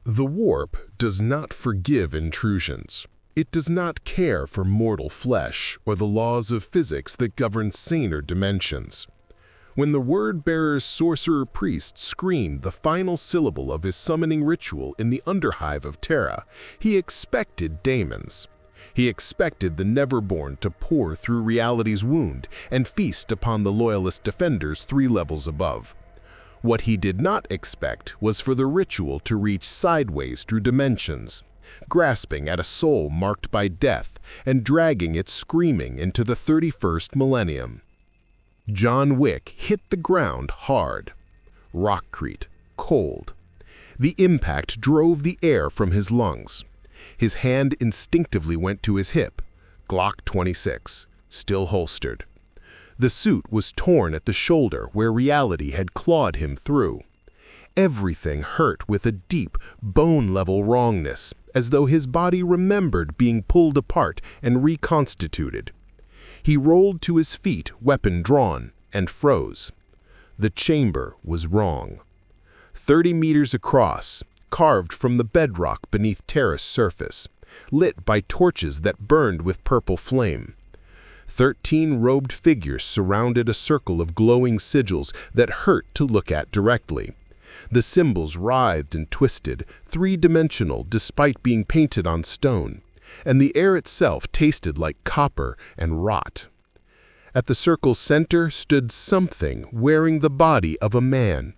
The warp does not forgive intrusions. It does not care for mortal flesh or the laws of physics that govern saner dimensions. When the word-bearer's sorcerer-priest screamed the final syllable of his summoning ritual in the underhive of Terra, he expected daemons. He expected the Neverborn to pour through reality's wound and feast upon the Loyalist defenders 3 levels above. What he did not expect was for the ritual to reach sideways through dimensions, grasping at a soul marked by death and dragging it screaming into the 31st millennium. John Wick hit the ground hard. Rockcrete, cold. The impact drove the air from his lungs. His hand instinctively went to his hip, Glock 26, still holstered. The suit was torn at the shoulder where reality had clawed him through. Everything hurt with a deep, bone-level wrongness, as though his body remembered being pulled apart and reconstituted. He rolled to his feet, weapon drawn, and froze. The chamber was wrong. 30 meters across, carved from the bedrock beneath Terra's surface, lit by torches that burned with purple flame. 13 robed figures surrounded a circle of glowing sigils that hurt to look at directly. The symbols writhed and twisted, 3-dimensional despite being painted on stone, and the air itself tasted like copper and rot. At the circle's center stood something wearing the body of a man,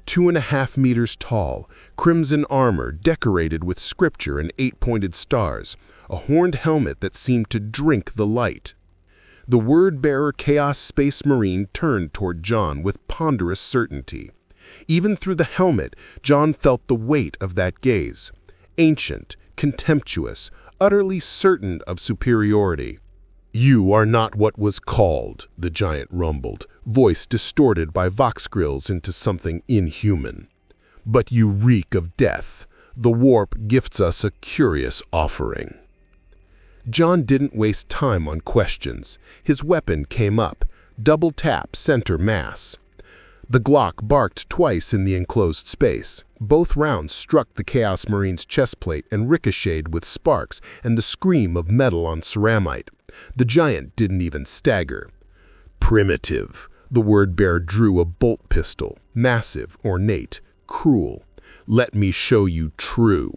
2.5 meters tall, crimson armor decorated with scripture and 8-pointed stars, a horned helmet that seemed to drink the light. The word-bearer Chaos Space Marine turned toward John with ponderous certainty. Even through the helmet, John felt the weight of that gaze, ancient, contemptuous, utterly certain of superiority. "You are not what was called," the giant rumbled, voice distorted by vox grills into something inhuman. "But you reek of death. The warp gifts us a curious offering." John didn't waste time on questions. His weapon came up, double tap center mass. The Glock barked twice in the enclosed space. Both rounds struck the Chaos Marine's chestplate and ricocheted with sparks and the scream of metal on ceramite. The giant didn't even stagger. "Primitive." The word-bearer drew a bolt pistol, massive, ornate, cruel. "Let me show you true."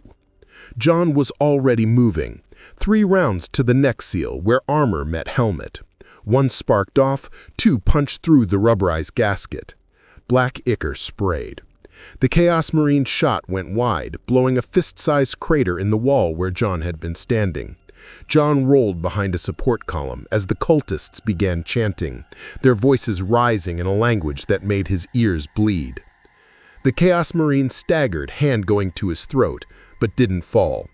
John was already moving. 3 rounds to the neck seal where armor met helmet. 1 sparked off, 2 punched through the rubberized gasket. Black ichor sprayed. The Chaos Marine's shot went wide, blowing a fist-sized crater in the wall where John had been standing. John rolled behind a support column as the cultists began chanting, their voices rising in a language that made his ears bleed. The Chaos Marine staggered, hand going to his throat, but didn't fall.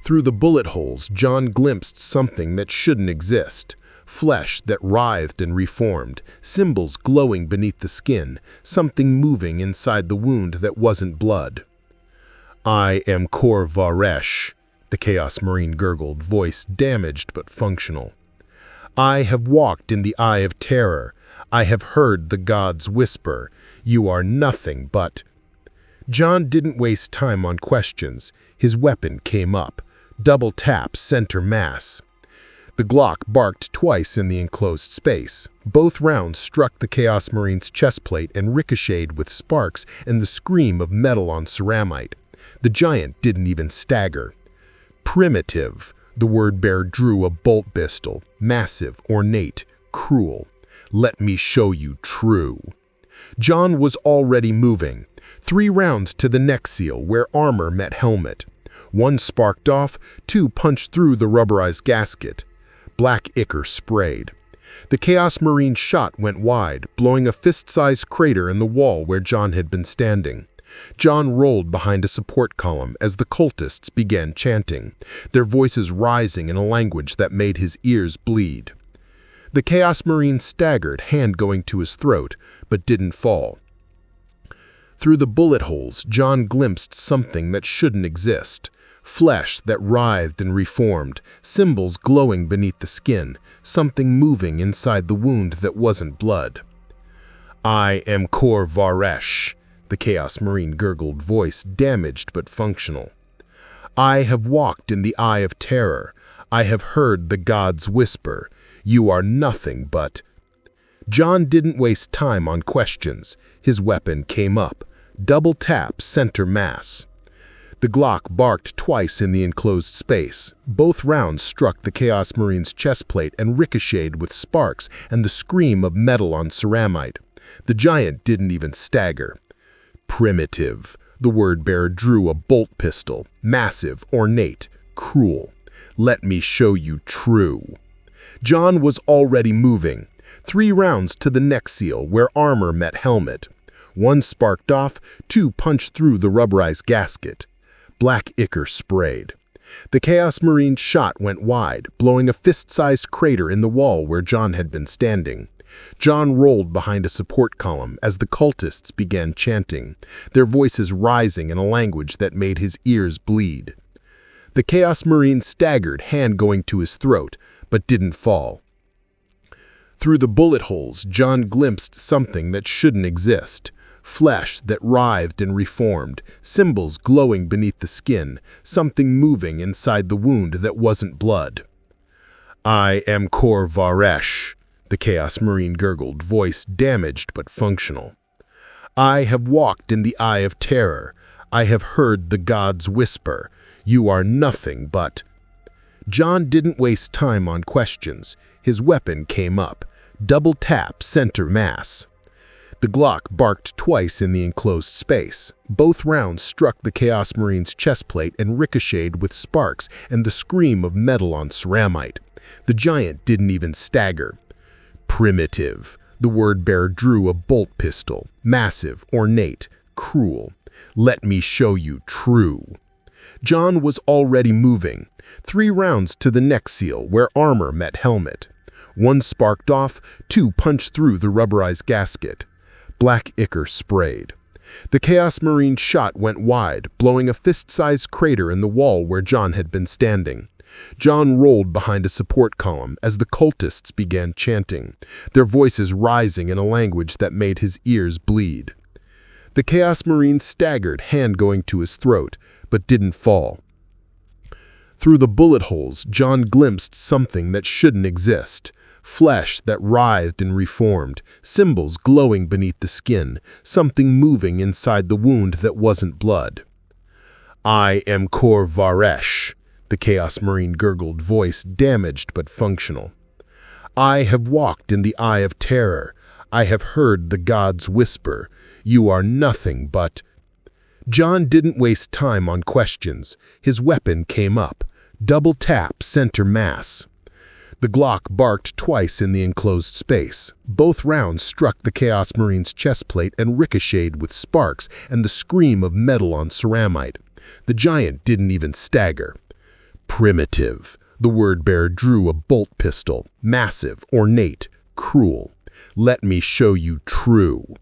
Through the bullet holes, John glimpsed something that shouldn't exist. Flesh that writhed and reformed, symbols glowing beneath the skin, something moving inside the wound that wasn't blood. "I am Kor Varesh," the Chaos Marine gurgled, voice damaged but functional. "I have walked in the eye of terror. I have heard the gods whisper. You are nothing but—" John didn't waste time on questions. His weapon came up. Double tap center mass. The Glock barked twice in the enclosed space. Both rounds struck the Chaos Marine's chestplate and ricocheted with sparks and the scream of metal on ceramite. The giant didn't even stagger. "Primitive." The word-bearer drew a bolt pistol, massive, ornate, cruel. "Let me show you true." John was already moving. 3 rounds to the neck seal where armor met helmet. 1 sparked off, 2 punched through the rubberized gasket. Black ichor sprayed. The Chaos Marine's shot went wide, blowing a fist-sized crater in the wall where John had been standing. John rolled behind a support column as the cultists began chanting, their voices rising in a language that made his ears bleed. The Chaos Marine staggered, hand going to his throat, but didn't fall. Through the bullet holes, John glimpsed something that shouldn't exist. Flesh that writhed and reformed, symbols glowing beneath the skin, something moving inside the wound that wasn't blood. "I am Kor Varesh," the Chaos Marine gurgled, voice damaged but functional. "I have walked in the eye of terror. I have heard the gods whisper. You are nothing but—" John didn't waste time on questions. His weapon came up. Double tap, center mass. The Glock barked twice in the enclosed space. Both rounds struck the Chaos Marine's chest plate and ricocheted with sparks and the scream of metal on ceramite. The giant didn't even stagger. Primitive. The word-bearer drew a bolt pistol. Massive, ornate, cruel. "Let me show you true." John was already moving. 3 rounds to the neck seal where armor met helmet. 1 sparked off, 2 punched through the rubberized gasket. Black ichor sprayed. The Chaos Marine's shot went wide, blowing a fist-sized crater in the wall where John had been standing. John rolled behind a support column as the cultists began chanting, their voices rising in a language that made his ears bleed. The Chaos Marine staggered, hand going to his throat, but didn't fall. Through the bullet holes, John glimpsed something that shouldn't exist. Flesh that writhed and reformed, symbols glowing beneath the skin, something moving inside the wound that wasn't blood. "I am Kor Varesh," the Chaos Marine gurgled, voice damaged but functional. "I have walked in the eye of terror. I have heard the gods whisper. You are nothing but—" John didn't waste time on questions. His weapon came up. Double tap, center mass. The Glock barked twice in the enclosed space. Both rounds struck the Chaos Marine's chest plate and ricocheted with sparks and the scream of metal on ceramite. The giant didn't even stagger. Primitive. The word-bearer drew a bolt pistol. Massive, ornate, cruel. "Let me show you true." John was already moving. 3 rounds to the neck seal where armor met helmet. 1 sparked off, 2 punched through the rubberized gasket. Black ichor sprayed. The Chaos Marine's shot went wide, blowing a fist-sized crater in the wall where John had been standing. John rolled behind a support column as the cultists began chanting, their voices rising in a language that made his ears bleed. The Chaos Marine staggered, hand going to his throat, but didn't fall. Through the bullet holes, John glimpsed something that shouldn't exist. Flesh that writhed and reformed, symbols glowing beneath the skin, something moving inside the wound that wasn't blood. "I am Kor Varesh," the Chaos Marine gurgled, voice damaged but functional. "I have walked in the eye of terror. I have heard the gods whisper. You are nothing but—" John didn't waste time on questions. His weapon came up. Double tap, center mass. The Glock barked twice in the enclosed space. Both rounds struck the Chaos Marine's chest plate and ricocheted with sparks and the scream of metal on ceramite. The giant didn't even stagger. Primitive. The word-bearer drew a bolt pistol. Massive, ornate, cruel. "Let me show you true."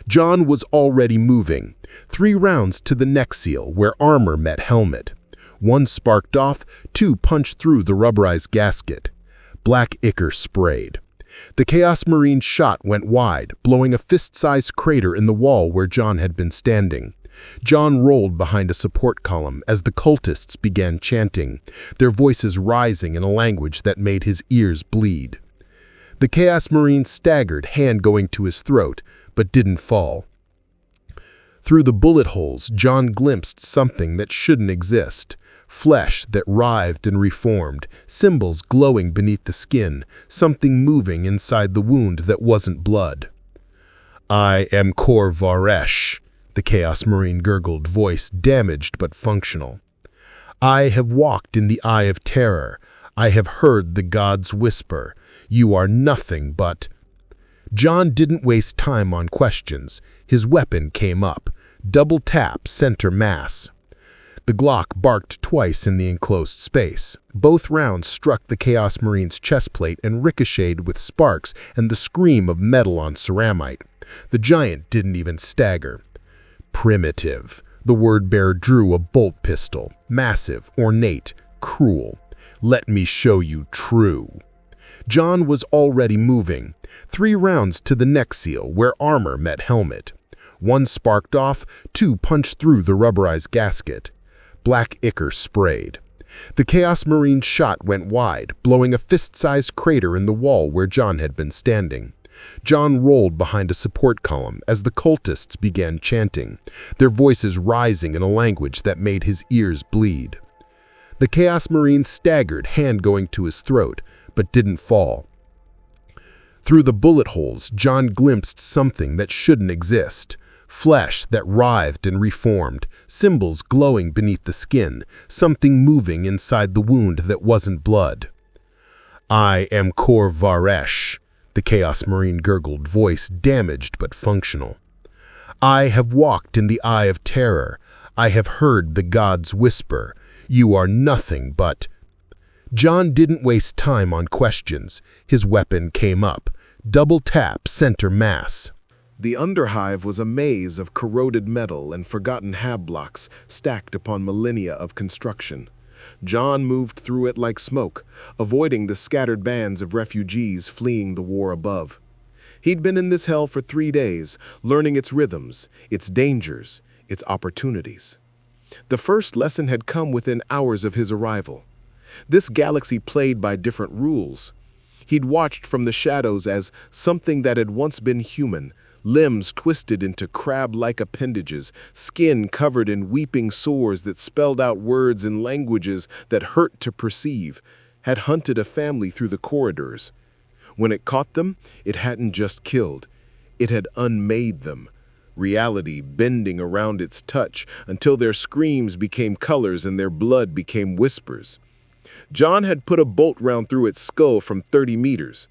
John was already moving. 3 rounds to the neck seal where armor met helmet. 1 sparked off, 2 punched through the rubberized gasket. Black ichor sprayed. The Chaos Marine's shot went wide, blowing a fist-sized crater in the wall where John had been standing. John rolled behind a support column as the cultists began chanting, their voices rising in a language that made his ears bleed. The Chaos Marine staggered, hand going to his throat, but didn't fall. Through the bullet holes, John glimpsed something that shouldn't exist. Flesh that writhed and reformed, symbols glowing beneath the skin, something moving inside the wound that wasn't blood. "I am Kor Varesh," the Chaos Marine gurgled, voice damaged but functional. "I have walked in the eye of terror. I have heard the gods whisper. You are nothing but—" John didn't waste time on questions. His weapon came up. Double tap, center mass. The Glock barked twice in the enclosed space. Both rounds struck the Chaos Marine's chest plate and ricocheted with sparks and the scream of metal on ceramite. The giant didn't even stagger. Primitive. The word-bearer drew a bolt pistol. Massive, ornate, cruel. "Let me show you true." John was already moving. 3 rounds to the neck seal where armor met helmet. One sparked off, two punched through the rubberized gasket. Black ichor sprayed. The Chaos Marine's shot went wide, blowing a fist-sized crater in the wall where John had been standing. John rolled behind a support column as the cultists began chanting, their voices rising in a language that made his ears bleed. The Chaos Marine staggered, hand going to his throat, but didn't fall. Through the bullet holes, John glimpsed something that shouldn't exist. Flesh that writhed and reformed, symbols glowing beneath the skin, something moving inside the wound that wasn't blood. "I am Kor Varesh," the Chaos Marine gurgled, voice damaged but functional. "I have walked in the eye of terror. I have heard the gods whisper. You are nothing but—" John didn't waste time on questions. His weapon came up. Double tap, center mass. The underhive was a maze of corroded metal and forgotten hab blocks stacked upon millennia of construction. John moved through it like smoke, avoiding the scattered bands of refugees fleeing the war above. He'd been in this hell for 3 days, learning its rhythms, its dangers, its opportunities. The first lesson had come within hours of his arrival. This galaxy played by different rules. He'd watched from the shadows as something that had once been human, limbs twisted into crab-like appendages, skin covered in weeping sores that spelled out words in languages that hurt to perceive, had hunted a family through the corridors. When it caught them, it hadn't just killed. It had unmade them, reality bending around its touch until their screams became colors and their blood became whispers. John had put a bolt round through its skull from 30 meters.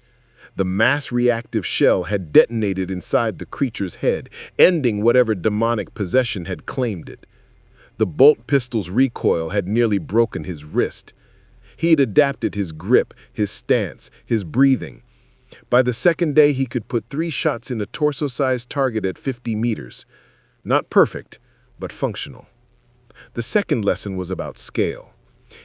The mass-reactive shell had detonated inside the creature's head, ending whatever demonic possession had claimed it. The bolt pistol's recoil had nearly broken his wrist. He'd adapted his grip, his stance, his breathing. By the second day, he could put 3 shots in a torso-sized target at 50 meters. Not perfect, but functional. The second lesson was about scale.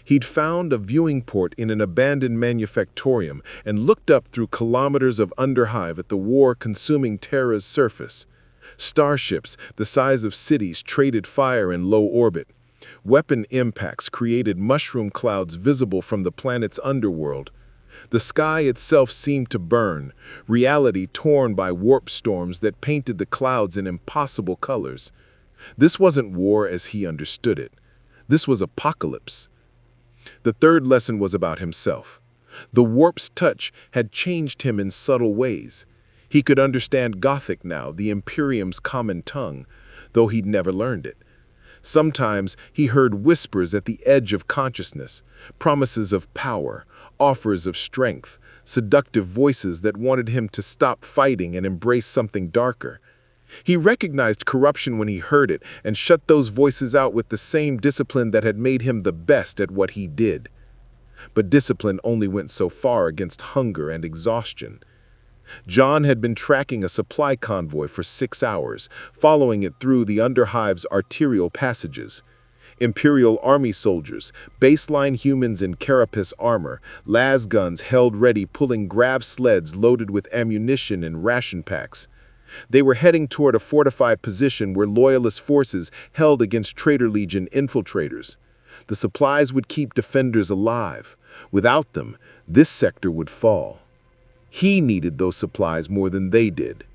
He'd found a viewing port in an abandoned manufactorium and looked up through kilometers of underhive at the war-consuming Terra's surface. Starships, the size of cities, traded fire in low orbit. Weapon impacts created mushroom clouds visible from the planet's underworld. The sky itself seemed to burn, reality torn by warp storms that painted the clouds in impossible colors. This wasn't war as he understood it. This was apocalypse. The third lesson was about himself. The warp's touch had changed him in subtle ways. He could understand Gothic now, the Imperium's common tongue, though he'd never learned it. Sometimes he heard whispers at the edge of consciousness, promises of power, offers of strength, seductive voices that wanted him to stop fighting and embrace something darker. He recognized corruption when he heard it and shut those voices out with the same discipline that had made him the best at what he did. But discipline only went so far against hunger and exhaustion. John had been tracking a supply convoy for 6 hours, following it through the underhive's arterial passages. Imperial Army soldiers, baseline humans in carapace armor, las guns held ready pulling grab sleds loaded with ammunition and ration packs. They were heading toward a fortified position where Loyalist forces held against Traitor Legion infiltrators. The supplies would keep defenders alive. Without them, this sector would fall. He needed those supplies more than they did.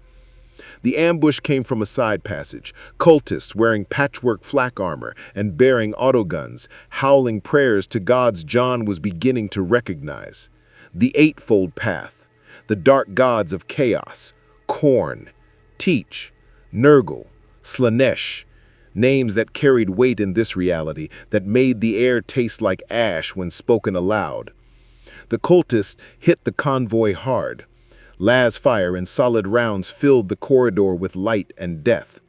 The ambush came from a side passage, cultists wearing patchwork flak armor and bearing autoguns, howling prayers to gods John was beginning to recognize. The Eightfold Path, the dark gods of chaos, Khorne, Teach, Nurgle, Slanesh, names that carried weight in this reality that made the air taste like ash when spoken aloud. The cultists hit the convoy hard. Las fire and solid rounds filled the corridor with light and death.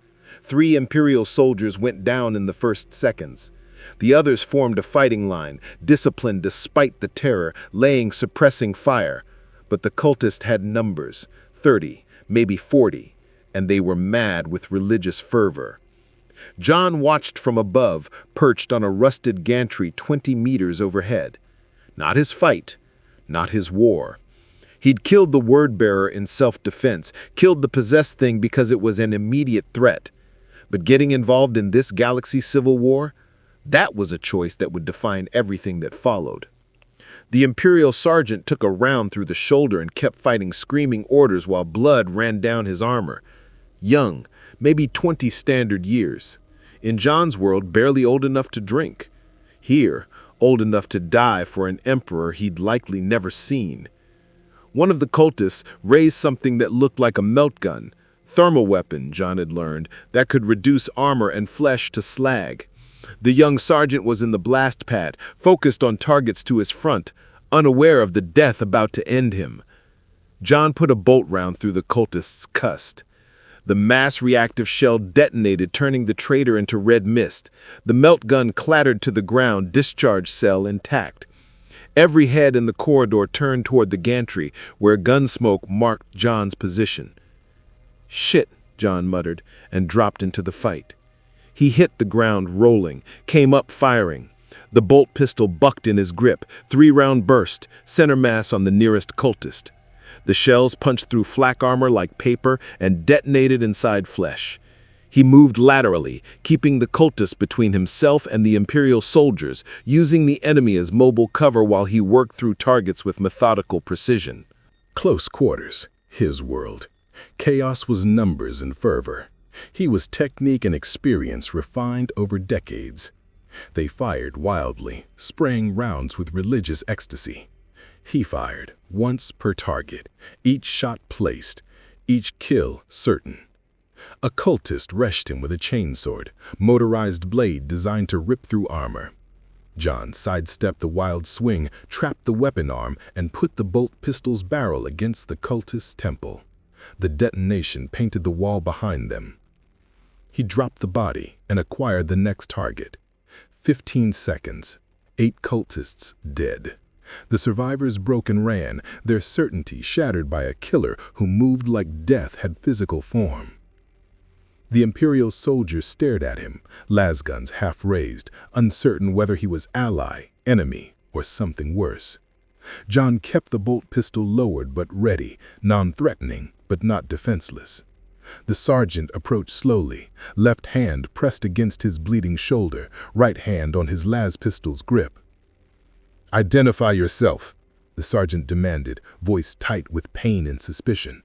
3 Imperial soldiers went down in the first seconds. The others formed a fighting line, disciplined despite the terror, laying suppressing fire. But the cultists had numbers, 30, maybe 40, and they were mad with religious fervor. John watched from above, perched on a rusted gantry 20 meters overhead. Not his fight, not his war. He'd killed the word-bearer in self-defense, killed the possessed thing because it was an immediate threat. But getting involved in this galaxy civil war, that was a choice that would define everything that followed. The Imperial sergeant took a round through the shoulder and kept fighting screaming orders while blood ran down his armor. Young, maybe 20 standard years. In John's world, barely old enough to drink. Here, old enough to die for an emperor he'd likely never seen. One of the cultists raised something that looked like a melt gun, thermal weapon, John had learned, that could reduce armor and flesh to slag. The young sergeant was in the blast pad, focused on targets to his front, unaware of the death about to end him. John put a bolt round through the cultist's cust. The mass reactive shell detonated, turning the traitor into red mist. The melt gun clattered to the ground, discharge cell intact. Every head in the corridor turned toward the gantry, where gun smoke marked John's position. "Shit," John muttered, and dropped into the fight. He hit the ground rolling, came up firing. The bolt pistol bucked in his grip, 3-round burst, center mass on the nearest cultist. The shells punched through flak armor like paper and detonated inside flesh. He moved laterally, keeping the cultist between himself and the Imperial soldiers, using the enemy as mobile cover while he worked through targets with methodical precision. Close quarters, his world. Chaos was numbers and fervor. He was technique and experience refined over decades. They fired wildly, spraying rounds with religious ecstasy. He fired, once per target, each shot placed, each kill certain. A cultist rushed him with a chainsword, motorized blade designed to rip through armor. John sidestepped the wild swing, trapped the weapon arm, and put the bolt pistol's barrel against the cultist's temple. The detonation painted the wall behind them. He dropped the body and acquired the next target. 15 seconds. 8 cultists dead. The survivors broke and ran, their certainty shattered by a killer who moved like death had physical form. The Imperial soldiers stared at him, lasguns half raised, uncertain whether he was ally, enemy, or something worse. John kept the bolt pistol lowered but ready, non-threatening but not defenseless. The sergeant approached slowly, left hand pressed against his bleeding shoulder, right hand on his las pistol's grip. "Identify yourself," the sergeant demanded, voice tight with pain and suspicion.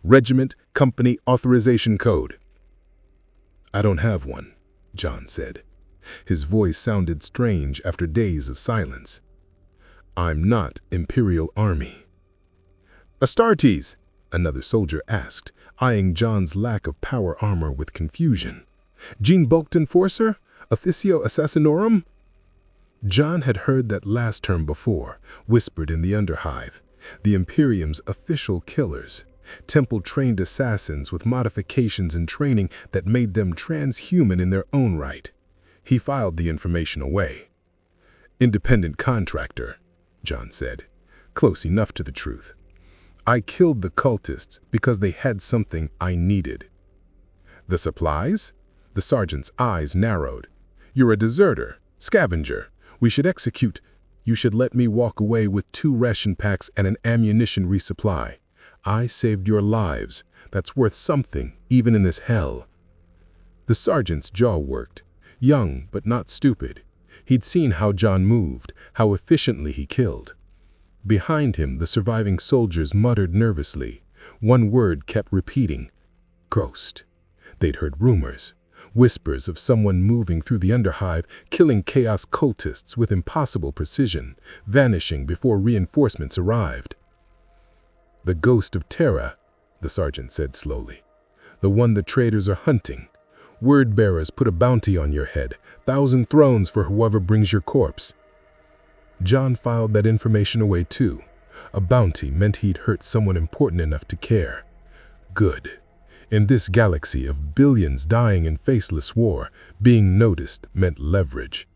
"Regiment, company, authorization code." "I don't have one," John said. His voice sounded strange after days of silence. "I'm not Imperial Army." "Astartes?" another soldier asked, eyeing John's lack of power armor with confusion. "Gene bulked enforcer? Officio assassinorum?" John had heard that last term before, whispered in the underhive. The Imperium's official killers. Temple-trained assassins with modifications and training that made them transhuman in their own right. He filed the information away. "Independent contractor," John said. Close enough to the truth. "I killed the cultists because they had something I needed." "The supplies?" The sergeant's eyes narrowed. "You're a deserter, scavenger. We should execute. You should let me walk away with 2 ration packs and an ammunition resupply. I saved your lives. That's worth something, even in this hell." The sergeant's jaw worked. Young, but not stupid. He'd seen how John moved, how efficiently he killed. Behind him, the surviving soldiers muttered nervously. One word kept repeating: ghost. They'd heard rumors. Whispers of someone moving through the underhive, killing chaos cultists with impossible precision, vanishing before reinforcements arrived. "The ghost of Terra," the sergeant said slowly. "The one the traitors are hunting. Word-bearers put a bounty on your head, 1,000 thrones for whoever brings your corpse." John filed that information away too. A bounty meant he'd hurt someone important enough to care. Good. In this galaxy of billions dying in faceless war, being noticed meant leverage.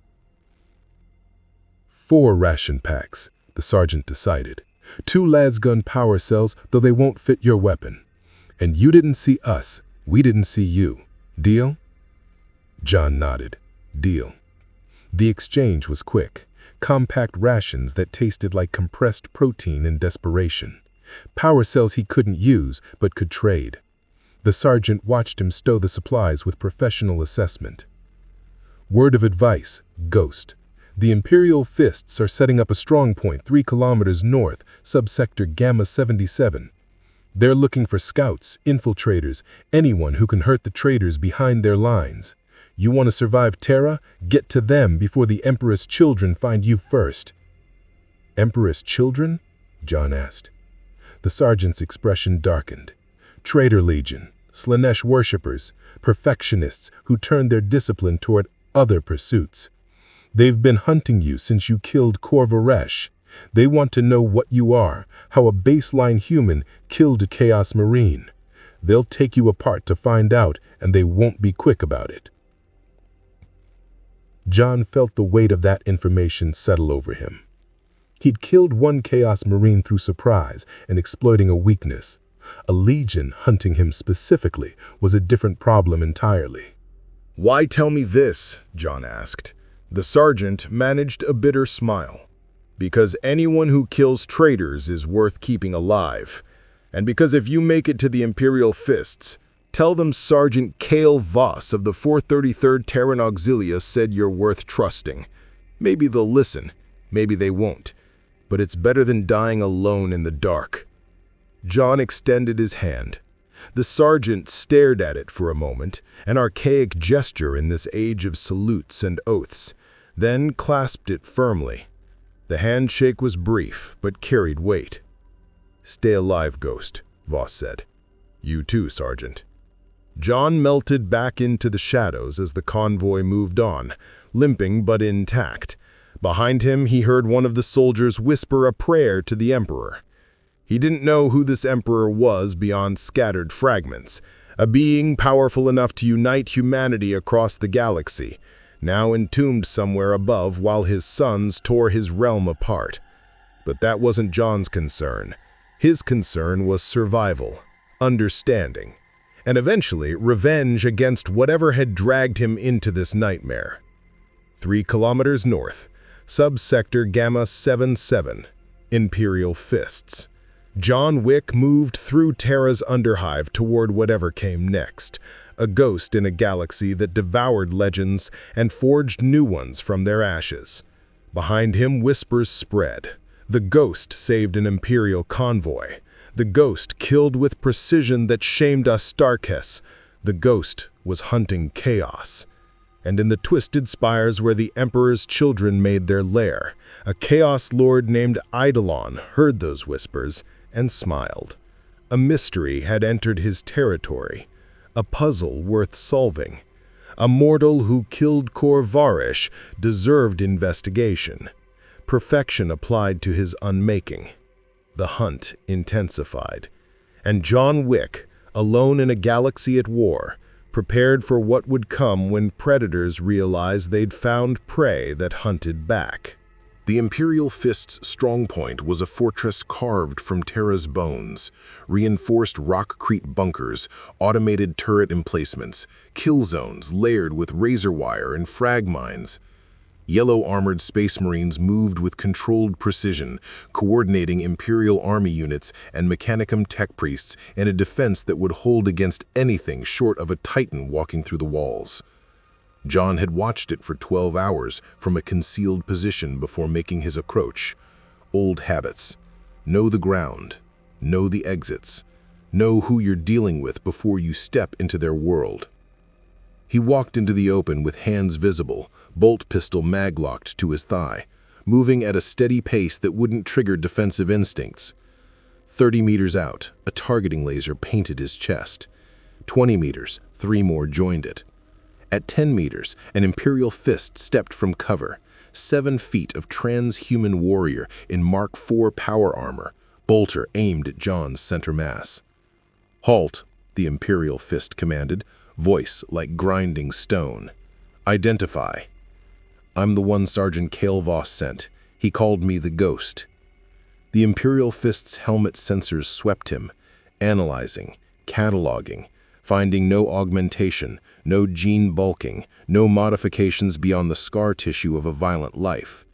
4 ration packs, the sergeant decided. 2 lasgun power cells, though they won't fit your weapon. And you didn't see us, we didn't see you. Deal? John nodded. Deal. The exchange was quick. Compact rations that tasted like compressed protein in desperation. Power cells he couldn't use, but could trade. The sergeant watched him stow the supplies with professional assessment. Word of advice, Ghost. The Imperial Fists are setting up a strong point 3 kilometers north, subsector Gamma 77. They're looking for scouts, infiltrators, anyone who can hurt the traitors behind their lines. You want to survive Terra? Get to them before the Emperor's children find you first. Emperor's children? John asked. The sergeant's expression darkened. Traitor Legion, Slanesh worshippers, perfectionists who turned their discipline toward other pursuits. They've been hunting you since you killed Corvaresh. They want to know what you are, how a baseline human killed a Chaos Marine. They'll take you apart to find out, and they won't be quick about it. John felt the weight of that information settle over him. He'd killed one Chaos Marine through surprise and exploiting a weakness. A Legion hunting him specifically was a different problem entirely. "Why tell me this?" John asked. The sergeant managed a bitter smile. "Because anyone who kills traitors is worth keeping alive. And because if you make it to the Imperial Fists, tell them Sergeant Cale Voss of the 433rd Terran Auxilia said you're worth trusting. Maybe they'll listen, maybe they won't. But it's better than dying alone in the dark." John extended his hand. The sergeant stared at it for a moment, an archaic gesture in this age of salutes and oaths, then clasped it firmly. The handshake was brief, but carried weight. "Stay alive, Ghost," Voss said. "You too, Sergeant." John melted back into the shadows as the convoy moved on, limping but intact. Behind him, he heard one of the soldiers whisper a prayer to the Emperor. He didn't know who this Emperor was beyond scattered fragments, a being powerful enough to unite humanity across the galaxy, now entombed somewhere above while his sons tore his realm apart. But that wasn't John's concern. His concern was survival, understanding, and eventually revenge against whatever had dragged him into this nightmare. 3 kilometers north, subsector Gamma 77, Imperial Fists. John Wick moved through Terra's underhive toward whatever came next, a ghost in a galaxy that devoured legends and forged new ones from their ashes. Behind him, whispers spread. The ghost saved an Imperial convoy. The ghost killed with precision that shamed Astartes. The ghost was hunting chaos. And in the twisted spires where the Emperor's children made their lair, a Chaos Lord named Eidolon heard those whispers and smiled. A mystery had entered his territory, a puzzle worth solving. A mortal who killed Corvaresh deserved investigation. Perfection applied to his unmaking. The hunt intensified. And John Wick, alone in a galaxy at war, prepared for what would come when predators realized they'd found prey that hunted back. The Imperial Fist's strongpoint was a fortress carved from Terra's bones, reinforced rockcrete bunkers, automated turret emplacements, kill zones layered with razor wire and frag mines. Yellow-armored Space Marines moved with controlled precision, coordinating Imperial Army units and Mechanicum tech priests in a defense that would hold against anything short of a Titan walking through the walls. John had watched it for 12 hours from a concealed position before making his approach. Old habits. Know the ground. Know the exits. Know who you're dealing with before you step into their world. He walked into the open with hands visible, bolt pistol mag-locked to his thigh, moving at a steady pace that wouldn't trigger defensive instincts. 30 meters out, a targeting laser painted his chest. 20 meters, 3 more joined it. At 10 meters, an Imperial Fist stepped from cover, 7 feet of transhuman warrior in Mark IV power armor, bolter aimed at John's center mass. "Halt," the Imperial Fist commanded, voice like grinding stone. "Identify." "I'm the one Sergeant Cale Voss sent. He called me the Ghost." The Imperial Fist's helmet sensors swept him, analyzing, cataloging, finding no augmentation, no gene bulking, no modifications beyond the scar tissue of a violent life.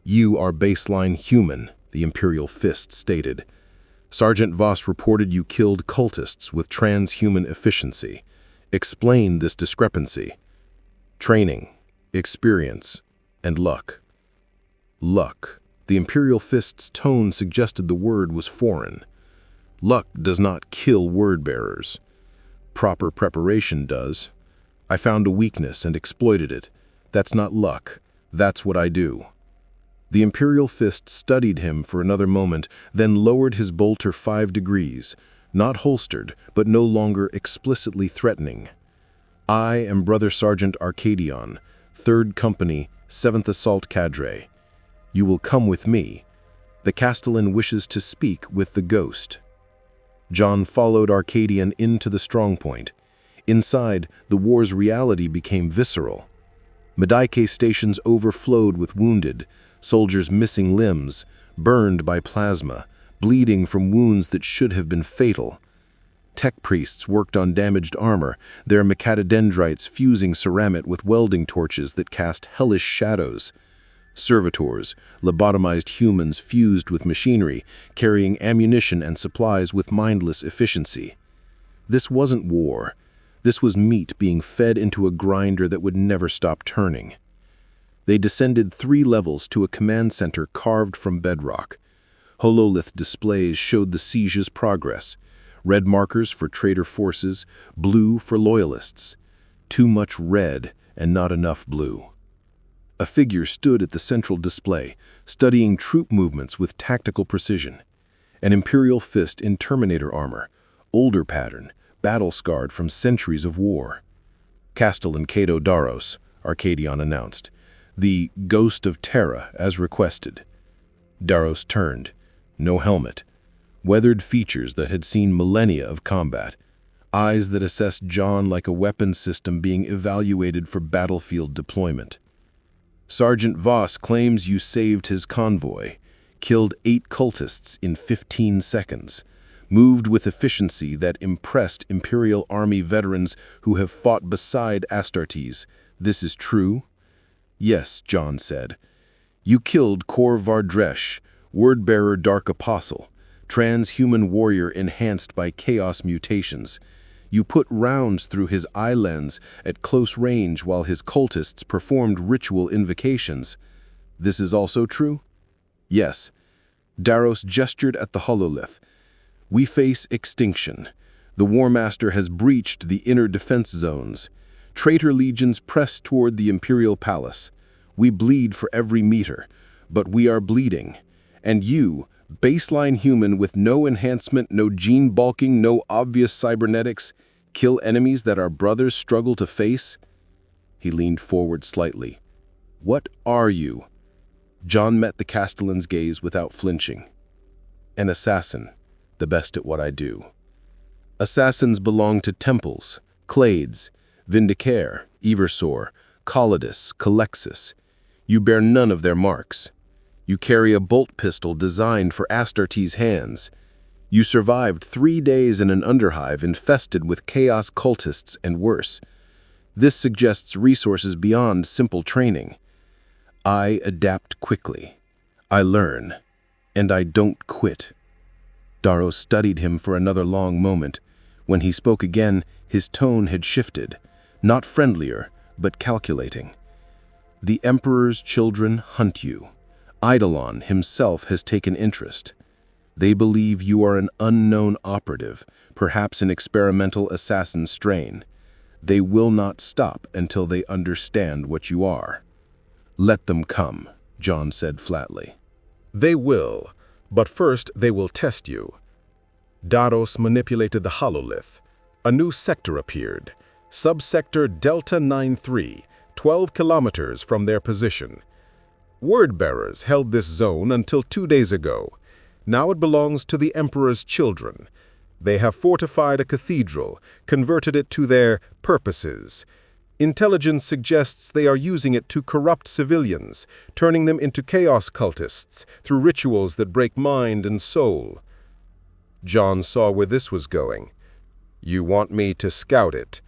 "You are baseline human," the Imperial Fist stated. Sergeant Voss reported you killed cultists with transhuman efficiency. Explain this discrepancy. Training, experience, and luck. Luck. The Imperial Fist's tone suggested the word was foreign. Luck does not kill word-bearers. Proper preparation does. I found a weakness and exploited it. That's not luck. That's what I do. The Imperial Fist studied him for another moment, then lowered his bolter 5 degrees, not holstered, but no longer explicitly threatening. I am Brother Sergeant Arcadion, 3rd Company, 7th Assault Cadre. You will come with me. The Castellan wishes to speak with the ghost. John followed Arcadion into the strongpoint. Inside, the war's reality became visceral. Medaike stations overflowed with wounded, soldiers missing limbs, burned by plasma, bleeding from wounds that should have been fatal. Tech priests worked on damaged armor, their mechatodendrites fusing ceramic with welding torches that cast hellish shadows. Servitors, lobotomized humans fused with machinery, carrying ammunition and supplies with mindless efficiency. This wasn't war. This was meat being fed into a grinder that would never stop turning. They descended 3 levels to a command center carved from bedrock. Hololith displays showed the siege's progress. Red markers for traitor forces, blue for loyalists. Too much red and not enough blue. A figure stood at the central display, studying troop movements with tactical precision. An Imperial Fist in Terminator armor, older pattern, battle-scarred from centuries of war. Castellan Cato Daros, Arcadion announced. The Ghost of Terra, as requested. Daros turned. No helmet. Weathered features that had seen millennia of combat. Eyes that assessed John like a weapons system being evaluated for battlefield deployment. Sergeant Voss claims you saved his convoy, killed 8 cultists in 15 seconds, moved with efficiency that impressed Imperial Army veterans who have fought beside Astartes. This is true? Yes, John said. You killed Kor Vardresh, word-bearer Dark Apostle, transhuman warrior enhanced by chaos mutations. You put rounds through his eye lens at close range while his cultists performed ritual invocations. This is also true? Yes. Daros gestured at the hololith. We face extinction. The War Master has breached the inner defense zones. Traitor legions press toward the Imperial Palace. We bleed for every meter, but we are bleeding. And you, baseline human with no enhancement, no gene bulking, no obvious cybernetics, kill enemies that our brothers struggle to face? He leaned forward slightly. What are you? John met the Castellan's gaze without flinching. An assassin, the best at what I do. Assassins belong to temples, clades, Vindicare, Eversor, Collidus, Calexis. You bear none of their marks. You carry a bolt pistol designed for Astartes' hands. You survived 3 days in an underhive infested with chaos cultists and worse. This suggests resources beyond simple training. I adapt quickly. I learn. And I don't quit. Daros studied him for another long moment. When he spoke again, his tone had shifted. Not friendlier, but calculating. The Emperor's children hunt you. Eidolon himself has taken interest. They believe you are an unknown operative, perhaps an experimental assassin strain. They will not stop until they understand what you are. Let them come, John said flatly. They will, but first they will test you. Daros manipulated the hololith. A new sector appeared. Subsector Delta 93, 12 kilometers from their position. Word-bearers held this zone until 2 days ago. Now it belongs to the Emperor's children. They have fortified a cathedral, converted it to their purposes. Intelligence suggests they are using it to corrupt civilians, turning them into chaos cultists through rituals that break mind and soul. John saw where this was going. You want me to scout it.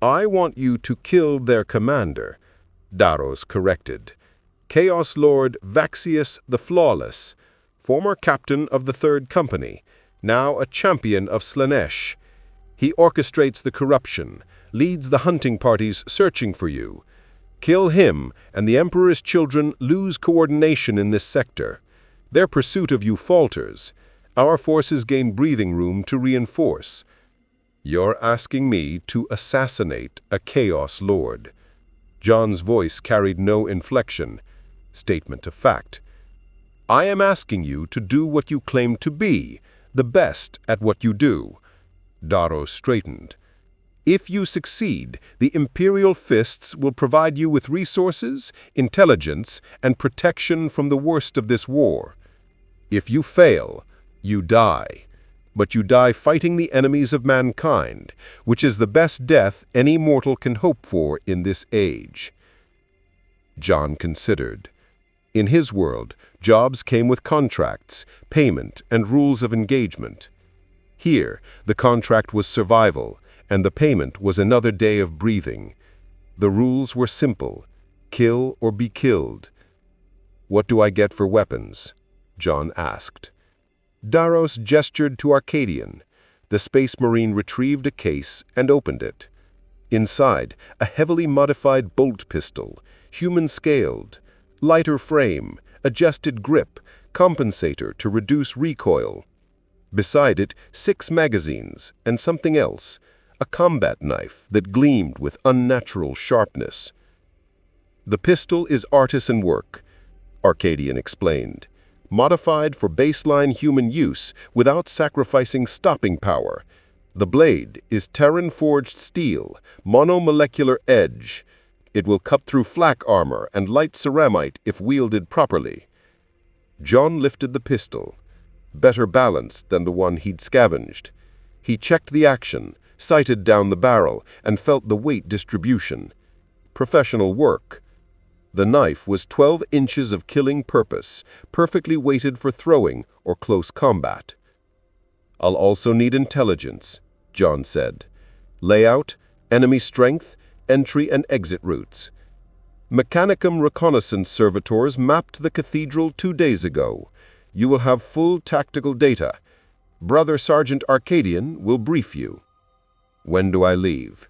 I want you to kill their commander, Daros corrected. Chaos Lord Vaxius the Flawless, former captain of the 3rd Company, now a champion of Slanesh. He orchestrates the corruption, leads the hunting parties searching for you. Kill him, and the Emperor's children lose coordination in this sector. Their pursuit of you falters. Our forces gain breathing room to reinforce. You're asking me to assassinate a Chaos Lord. John's voice carried no inflection. Statement of fact. I am asking you to do what you claim to be, the best at what you do. Daros straightened. If you succeed, the Imperial Fists will provide you with resources, intelligence, and protection from the worst of this war. If you fail, you die. But you die fighting the enemies of mankind, which is the best death any mortal can hope for in this age. John considered. In his world, jobs came with contracts, payment, and rules of engagement. Here, the contract was survival, and the payment was another day of breathing. The rules were simple: kill or be killed. What do I get for weapons? John asked. Daros gestured to Arcadian. The Space Marine retrieved a case and opened it. Inside, a heavily modified bolt pistol, human-scaled, lighter frame, adjusted grip, compensator to reduce recoil. Beside it, 6 magazines and something else, a combat knife that gleamed with unnatural sharpness. The pistol is artisan work, Arcadian explained, modified for baseline human use without sacrificing stopping power. The blade is Terran-forged steel, monomolecular edge. It will cut through flak armor and light ceramite if wielded properly. John lifted the pistol, better balanced than the one he'd scavenged. He checked the action, sighted down the barrel, and felt the weight distribution. Professional work. The knife was 12 inches of killing purpose, perfectly weighted for throwing or close combat. I'll also need intelligence, John said. Layout, enemy strength, entry and exit routes. Mechanicum reconnaissance servitors mapped the cathedral 2 days ago. You will have full tactical data. Brother Sergeant Arcadian will brief you. When do I leave?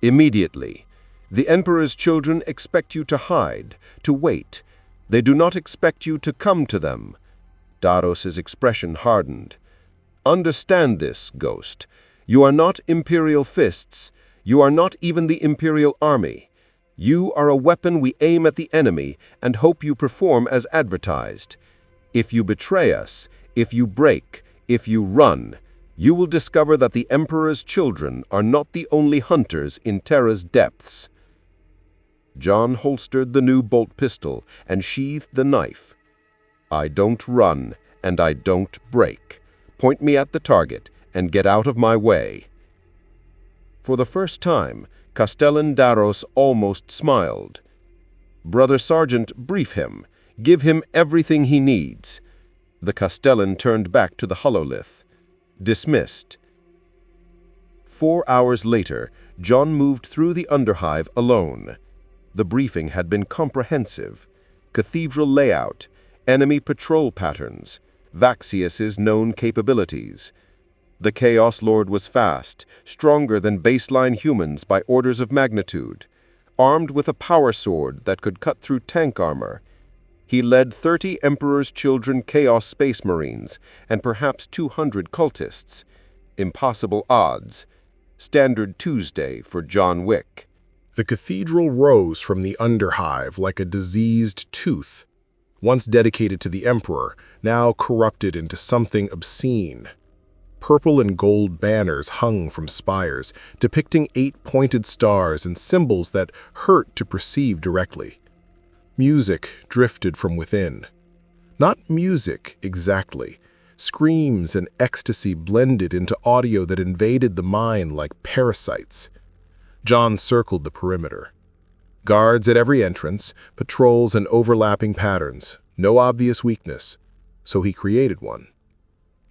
Immediately. The Emperor's children expect you to hide, to wait. They do not expect you to come to them. Daros's expression hardened. Understand this, Ghost. You are not Imperial Fists. You are not even the Imperial Army. You are a weapon we aim at the enemy and hope you perform as advertised. If you betray us, if you break, if you run, you will discover that the Emperor's children are not the only hunters in Terra's depths. John holstered the new bolt pistol and sheathed the knife. I don't run, and I don't break. Point me at the target and get out of my way. For the first time, Castellan Daros almost smiled. Brother Sergeant, brief him. Give him everything he needs. The Castellan turned back to the hololith. Dismissed. 4 hours later, John moved through the underhive alone. The briefing had been comprehensive. Cathedral layout, enemy patrol patterns, Vaxius's known capabilities. The Chaos Lord was fast, stronger than baseline humans by orders of magnitude, armed with a power sword that could cut through tank armor. He led 30 Emperor's Children Chaos Space Marines and perhaps 200 cultists. Impossible odds. Standard Tuesday for John Wick. The cathedral rose from the underhive like a diseased tooth, once dedicated to the Emperor, now corrupted into something obscene. Purple and gold banners hung from spires, depicting 8 pointed stars and symbols that hurt to perceive directly. Music drifted from within. Not music exactly. Screams and ecstasy blended into audio that invaded the mind like parasites. John circled the perimeter. Guards at every entrance, patrols and overlapping patterns, no obvious weakness, so he created one.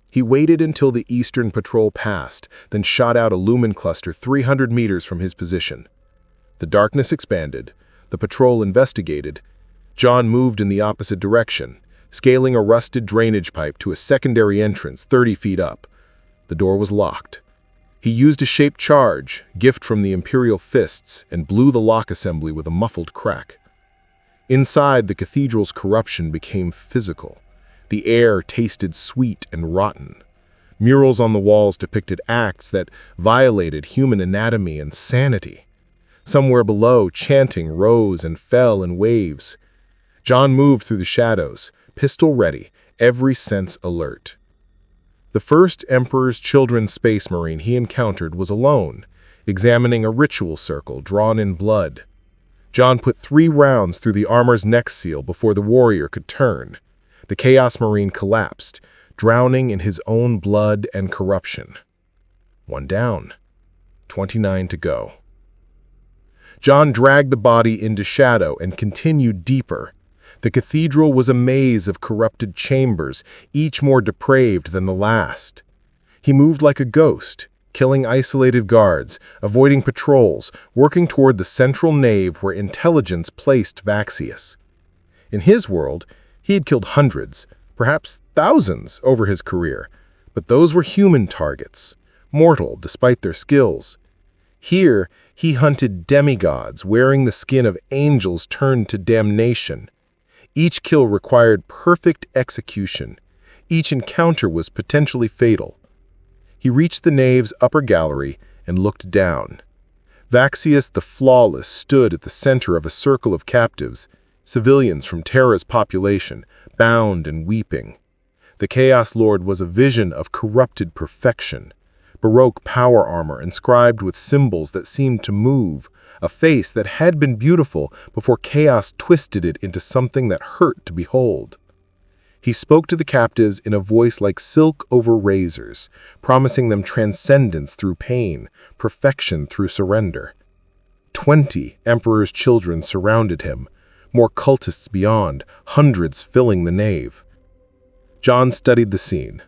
He waited until the eastern patrol passed, then shot out a lumen cluster 300 meters from his position. The darkness expanded, the patrol investigated. John moved in the opposite direction, scaling a rusted drainage pipe to a secondary entrance 30 feet up. The door was locked. He used a shaped charge, gift from the Imperial Fists, and blew the lock assembly with a muffled crack. Inside, the cathedral's corruption became physical. The air tasted sweet and rotten. Murals on the walls depicted acts that violated human anatomy and sanity. Somewhere below, chanting rose and fell in waves. John moved through the shadows, pistol ready, every sense alert. The first Emperor's Children Space Marine he encountered was alone, examining a ritual circle drawn in blood. John put 3 rounds through the armor's neck seal before the warrior could turn. The Chaos Marine collapsed, drowning in his own blood and corruption. 1 down, 29 to go. John dragged the body into shadow and continued deeper. The cathedral was a maze of corrupted chambers, each more depraved than the last. He moved like a ghost, killing isolated guards, avoiding patrols, working toward the central nave where intelligence placed Vaxius. In his world, he had killed hundreds, perhaps thousands over his career, but those were human targets, mortal despite their skills. Here, he hunted demigods wearing the skin of angels turned to damnation. Each kill required perfect execution. Each encounter was potentially fatal. He reached the nave's upper gallery and looked down. Vaxius the Flawless stood at the center of a circle of captives, civilians from Terra's population, bound and weeping. The Chaos Lord was a vision of corrupted perfection. Baroque power armor inscribed with symbols that seemed to move, a face that had been beautiful before chaos twisted it into something that hurt to behold. He spoke to the captives in a voice like silk over razors, promising them transcendence through pain, perfection through surrender. 20 Emperor's children surrounded him, more cultists beyond, hundreds filling the nave. John studied the scene,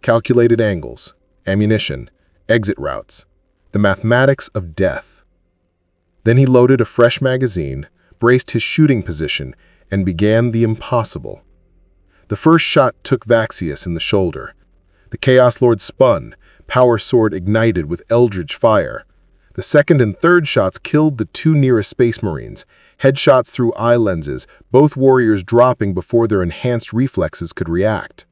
calculated angles, ammunition, exit routes, the mathematics of death. Then he loaded a fresh magazine, braced his shooting position, and began the impossible. The first shot took Vaxius in the shoulder. The Chaos Lord spun, power sword ignited with eldritch fire. The second and third shots killed the 2 nearest Space Marines, headshots through eye lenses, both warriors dropping before their enhanced reflexes could react.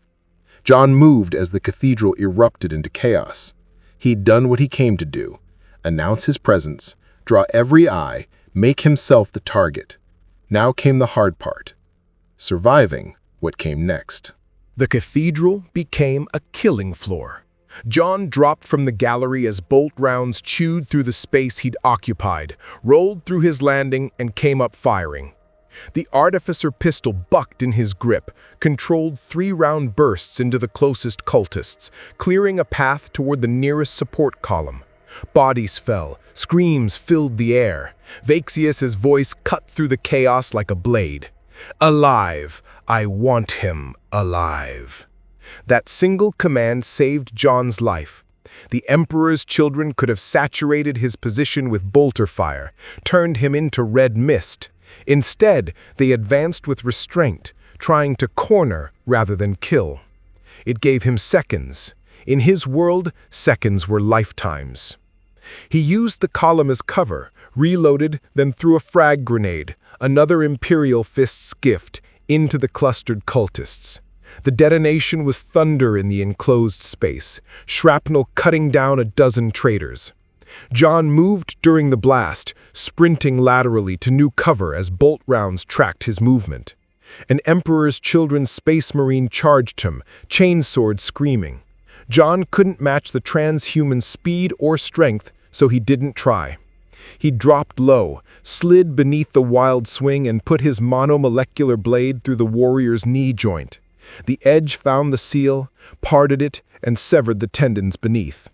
John moved as the cathedral erupted into chaos. He'd done what he came to do: announce his presence, draw every eye, make himself the target. Now came the hard part: surviving what came next. The cathedral became a killing floor. John dropped from the gallery as bolt rounds chewed through the space he'd occupied, rolled through his landing, and came up firing. The artificer pistol bucked in his grip, controlled 3-round bursts into the closest cultists, clearing a path toward the nearest support column. Bodies fell, screams filled the air. Vaxius's voice cut through the chaos like a blade. "Alive! I want him alive." That single command saved John's life. The Emperor's children could have saturated his position with bolter fire, turned him into red mist. Instead, they advanced with restraint, trying to corner rather than kill. It gave him seconds. In his world, seconds were lifetimes. He used the column as cover, reloaded, then threw a frag grenade, another Imperial Fist's gift, into the clustered cultists. The detonation was thunder in the enclosed space, shrapnel cutting down a dozen traitors. John moved during the blast, sprinting laterally to new cover as bolt rounds tracked his movement. An Emperor's Children's Space Marine charged him, chainsword screaming. John couldn't match the transhuman speed or strength, so he didn't try. He dropped low, slid beneath the wild swing, and put his monomolecular blade through the warrior's knee joint. The edge found the seal, parted it, and severed the tendons beneath.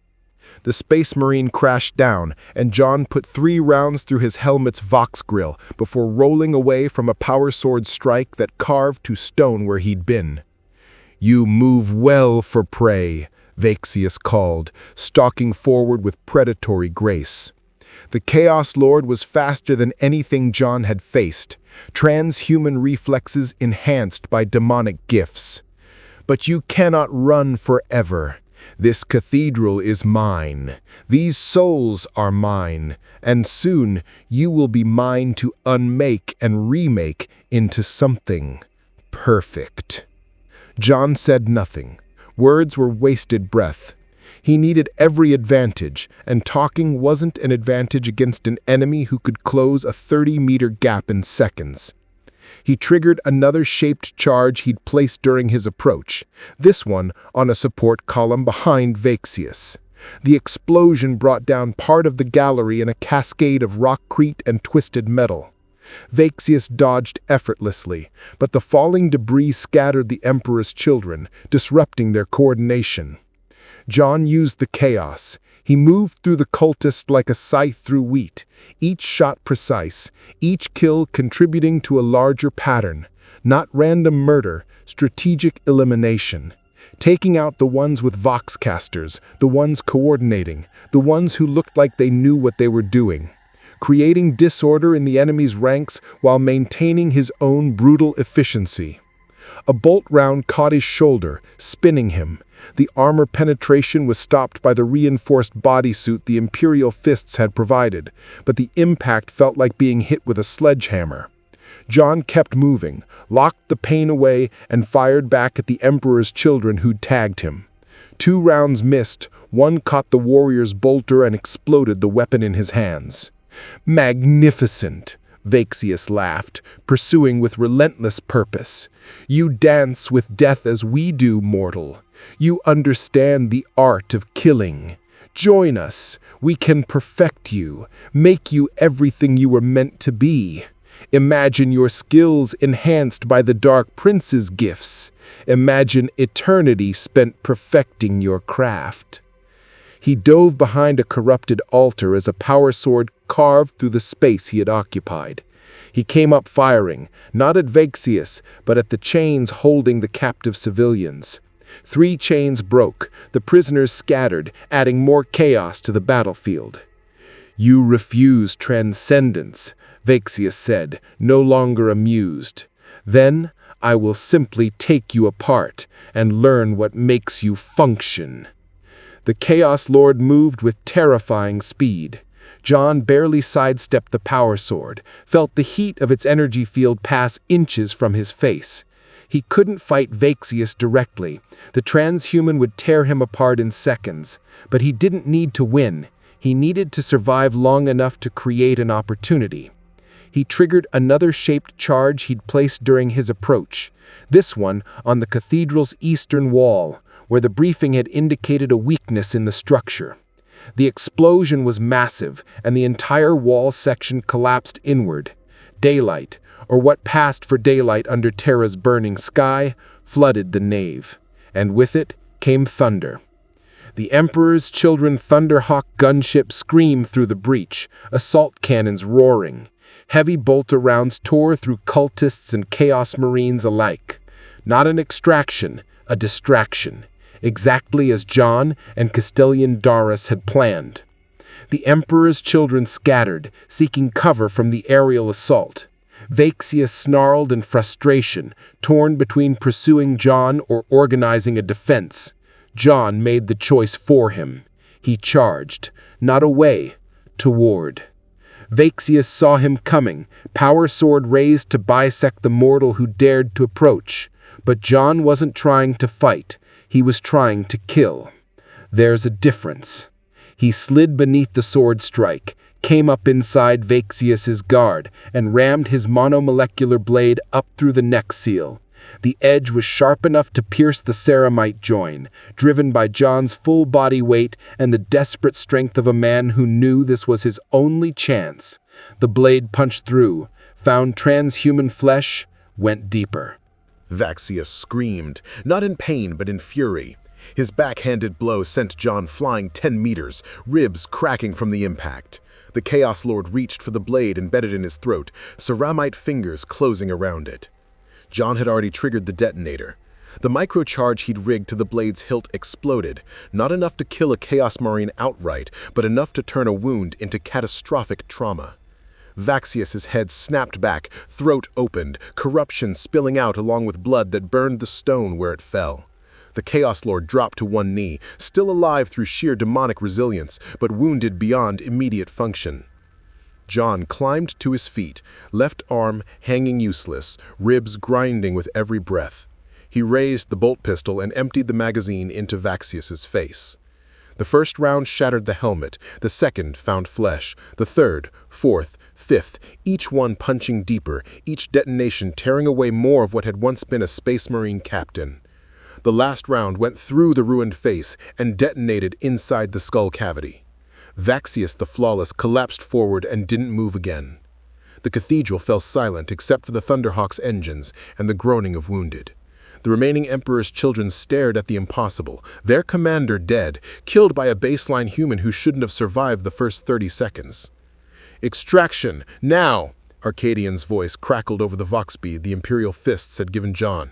The Space Marine crashed down, and John put 3 rounds through his helmet's Vox grill before rolling away from a power sword strike that carved to stone where he'd been. "You move well for prey," Vaxius called, stalking forward with predatory grace. The Chaos Lord was faster than anything John had faced, transhuman reflexes enhanced by demonic gifts. But you cannot run forever. This cathedral is mine. These souls are mine, and soon you will be mine to unmake and remake into something perfect. John said nothing. Words were wasted breath. He needed every advantage, and talking wasn't an advantage against an enemy who could close a 30-meter gap in seconds. He triggered another shaped charge he'd placed during his approach, this one on a support column behind Vaxius. The explosion brought down part of the gallery in a cascade of rockcrete and twisted metal. Vaxius dodged effortlessly, but the falling debris scattered the Emperor's children, disrupting their coordination. John used the chaos. He moved through the cultist like a scythe through wheat, each shot precise, each kill contributing to a larger pattern, not random murder, strategic elimination. Taking out the ones with voxcasters, the ones coordinating, the ones who looked like they knew what they were doing. Creating disorder in the enemy's ranks while maintaining his own brutal efficiency. A bolt round caught his shoulder, spinning him. The armor penetration was stopped by the reinforced bodysuit the Imperial fists had provided, but the impact felt like being hit with a sledgehammer. John kept moving, locked the pain away, and fired back at the Emperor's children who'd tagged him. 2 rounds missed, one caught the warrior's bolter and exploded the weapon in his hands. Magnificent! Vaxius laughed, pursuing with relentless purpose. You dance with death as we do, mortal. You understand the art of killing. Join us. We can perfect you, make you everything you were meant to be. Imagine your skills enhanced by the Dark Prince's gifts. Imagine eternity spent perfecting your craft. He dove behind a corrupted altar as a power sword carved through the space he had occupied. He came up firing, not at Vaxius, but at the chains holding the captive civilians. 3 chains broke, the prisoners scattered, adding more chaos to the battlefield. You refuse transcendence, Vaxius said, no longer amused. Then I will simply take you apart and learn what makes you function. The Chaos Lord moved with terrifying speed. John barely sidestepped the power sword, felt the heat of its energy field pass inches from his face. He couldn't fight Vaxius directly. The transhuman would tear him apart in seconds. But he didn't need to win. He needed to survive long enough to create an opportunity. He triggered another shaped charge he'd placed during his approach, this one on the cathedral's eastern wall, where the briefing had indicated a weakness in the structure. The explosion was massive, and the entire wall section collapsed inward. Daylight, or what passed for daylight under Terra's burning sky, flooded the nave, and with it came thunder. The Emperor's children Thunderhawk gunship screamed through the breach, assault cannons roaring. Heavy bolter rounds tore through cultists and Chaos Marines alike. Not an extraction, a distraction, exactly as John and Castellan Darius had planned. The Emperor's children scattered, seeking cover from the aerial assault. Vaxius snarled in frustration, torn between pursuing John or organizing a defense. John made the choice for him. He charged, not away, toward. Vaxius saw him coming, power sword raised to bisect the mortal who dared to approach. But John wasn't trying to fight. He was trying to kill. There's a difference. He slid beneath the sword strike, came up inside Vaxius's guard, and rammed his monomolecular blade up through the neck seal. The edge was sharp enough to pierce the ceramite join, driven by John's full body weight and the desperate strength of a man who knew this was his only chance. The blade punched through, found transhuman flesh, went deeper. Vaxius screamed, not in pain but in fury. His backhanded blow sent John flying 10 meters, ribs cracking from the impact. The Chaos Lord reached for the blade embedded in his throat, ceramite fingers closing around it. John had already triggered the detonator. The microcharge he'd rigged to the blade's hilt exploded, not enough to kill a Chaos Marine outright, but enough to turn a wound into catastrophic trauma. Vaxius's head snapped back, throat opened, corruption spilling out along with blood that burned the stone where it fell. The Chaos Lord dropped to one knee, still alive through sheer demonic resilience, but wounded beyond immediate function. John climbed to his feet, left arm hanging useless, ribs grinding with every breath. He raised the bolt pistol and emptied the magazine into Vaxius's face. The first round shattered the helmet, the second found flesh, the third, fourth, fifth, each one punching deeper, each detonation tearing away more of what had once been a Space Marine captain. The last round went through the ruined face and detonated inside the skull cavity. Vaxius the Flawless collapsed forward and didn't move again. The cathedral fell silent except for the Thunderhawk's engines and the groaning of wounded. The remaining Emperor's children stared at the impossible, their commander dead, killed by a baseline human who shouldn't have survived the first 30 seconds. "Extraction, now!" Arcadian's voice crackled over the vox bead the Imperial fists had given John.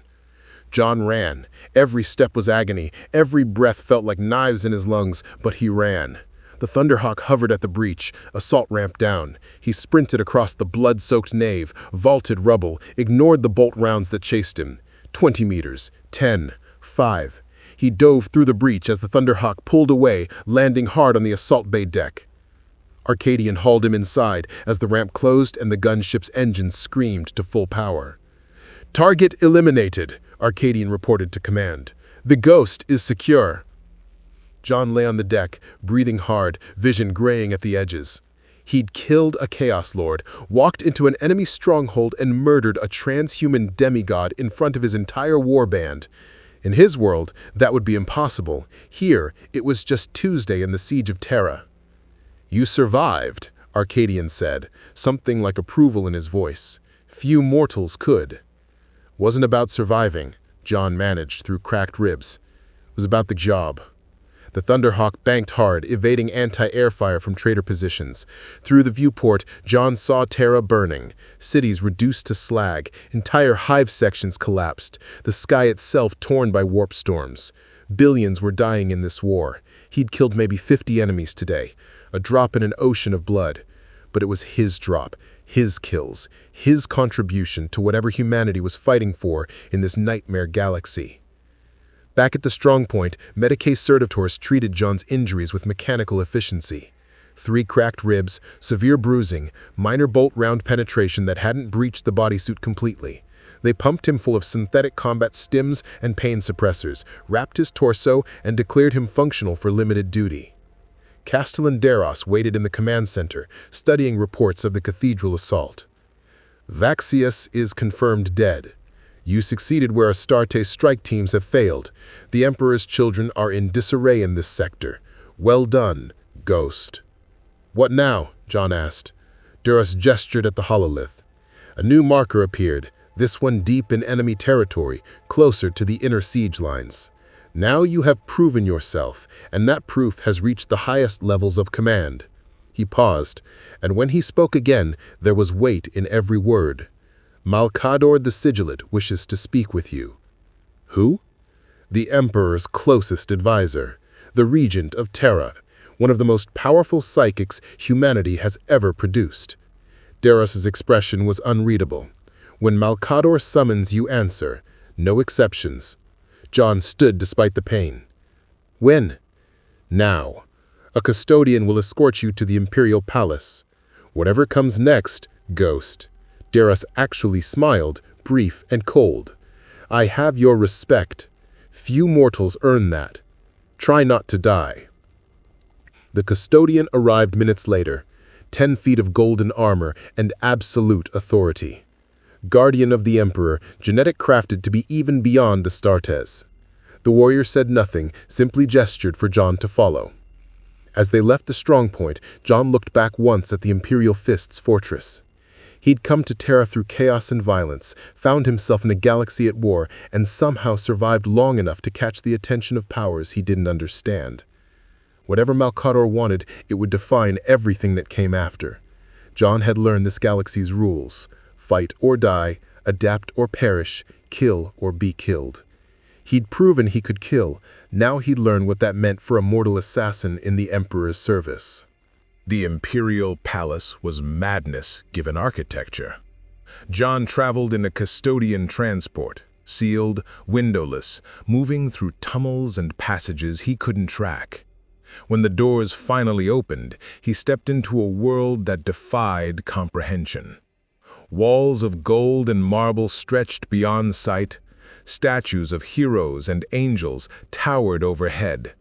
John ran. Every step was agony, every breath felt like knives in his lungs, but he ran. The Thunderhawk hovered at the breach, assault ramp down. He sprinted across the blood-soaked nave, vaulted rubble, ignored the bolt rounds that chased him. 20 meters, 10, 5. He dove through the breach as the Thunderhawk pulled away, landing hard on the assault bay deck. Arcadian hauled him inside as the ramp closed and the gunship's engines screamed to full power. "Target eliminated," Arcadian reported to command. "The Ghost is secure." John lay on the deck, breathing hard, vision graying at the edges. He'd killed a Chaos Lord, walked into an enemy stronghold and murdered a transhuman demigod in front of his entire warband. In his world, that would be impossible. Here, it was just Tuesday in the Siege of Terra. "You survived," Arcadian said, something like approval in his voice. Few mortals could. "Wasn't about surviving," John managed through cracked ribs. "It was about the job." The Thunderhawk banked hard, evading anti-air fire from traitor positions. Through the viewport, John saw Terra burning. Cities reduced to slag, entire hive sections collapsed, the sky itself torn by warp storms. Billions were dying in this war. He'd killed maybe 50 enemies today, a drop in an ocean of blood. But it was his drop, his kills, his contribution to whatever humanity was fighting for in this nightmare galaxy. Back at the strongpoint, Medicae Certitors treated John's injuries with mechanical efficiency. 3 cracked ribs, severe bruising, minor bolt round penetration that hadn't breached the bodysuit completely. They pumped him full of synthetic combat stims and pain suppressors, wrapped his torso, and declared him functional for limited duty. Castellan Deros waited in the command center, studying reports of the cathedral assault. "Vaxius is confirmed dead. You succeeded where Astarte's strike teams have failed. The Emperor's children are in disarray in this sector. Well done, Ghost." "What now?" John asked. Duras gestured at the hololith. A new marker appeared, this one deep in enemy territory, closer to the inner siege lines. "Now you have proven yourself, and that proof has reached the highest levels of command." He paused, and when he spoke again, there was weight in every word. "Malcador the Sigilate wishes to speak with you." "Who?" "The Emperor's closest advisor, the Regent of Terra, one of the most powerful psychics humanity has ever produced." Deros's expression was unreadable. "When Malcador summons, you answer. No exceptions." John stood despite the pain. "When?" "Now. A custodian will escort you to the Imperial Palace. Whatever comes next, Ghost." Deros actually smiled, brief and cold. "I have your respect. Few mortals earn that. Try not to die." The custodian arrived minutes later, 10 feet of golden armor and absolute authority. Guardian of the Emperor, genetic crafted to be even beyond Astartes. The warrior said nothing, simply gestured for John to follow. As they left the strongpoint, John looked back once at the Imperial Fist's fortress. He'd come to Terra through chaos and violence, found himself in a galaxy at war, and somehow survived long enough to catch the attention of powers he didn't understand. Whatever Malcador wanted, it would define everything that came after. John had learned this galaxy's rules: fight or die, adapt or perish, kill or be killed. He'd proven he could kill. Now he'd learn what that meant for a mortal assassin in the Emperor's service. The Imperial Palace was madness given architecture. John traveled in a custodian transport, sealed, windowless, moving through tunnels and passages he couldn't track. When the doors finally opened, he stepped into a world that defied comprehension. Walls of gold and marble stretched beyond sight. Statues of heroes and angels towered overhead.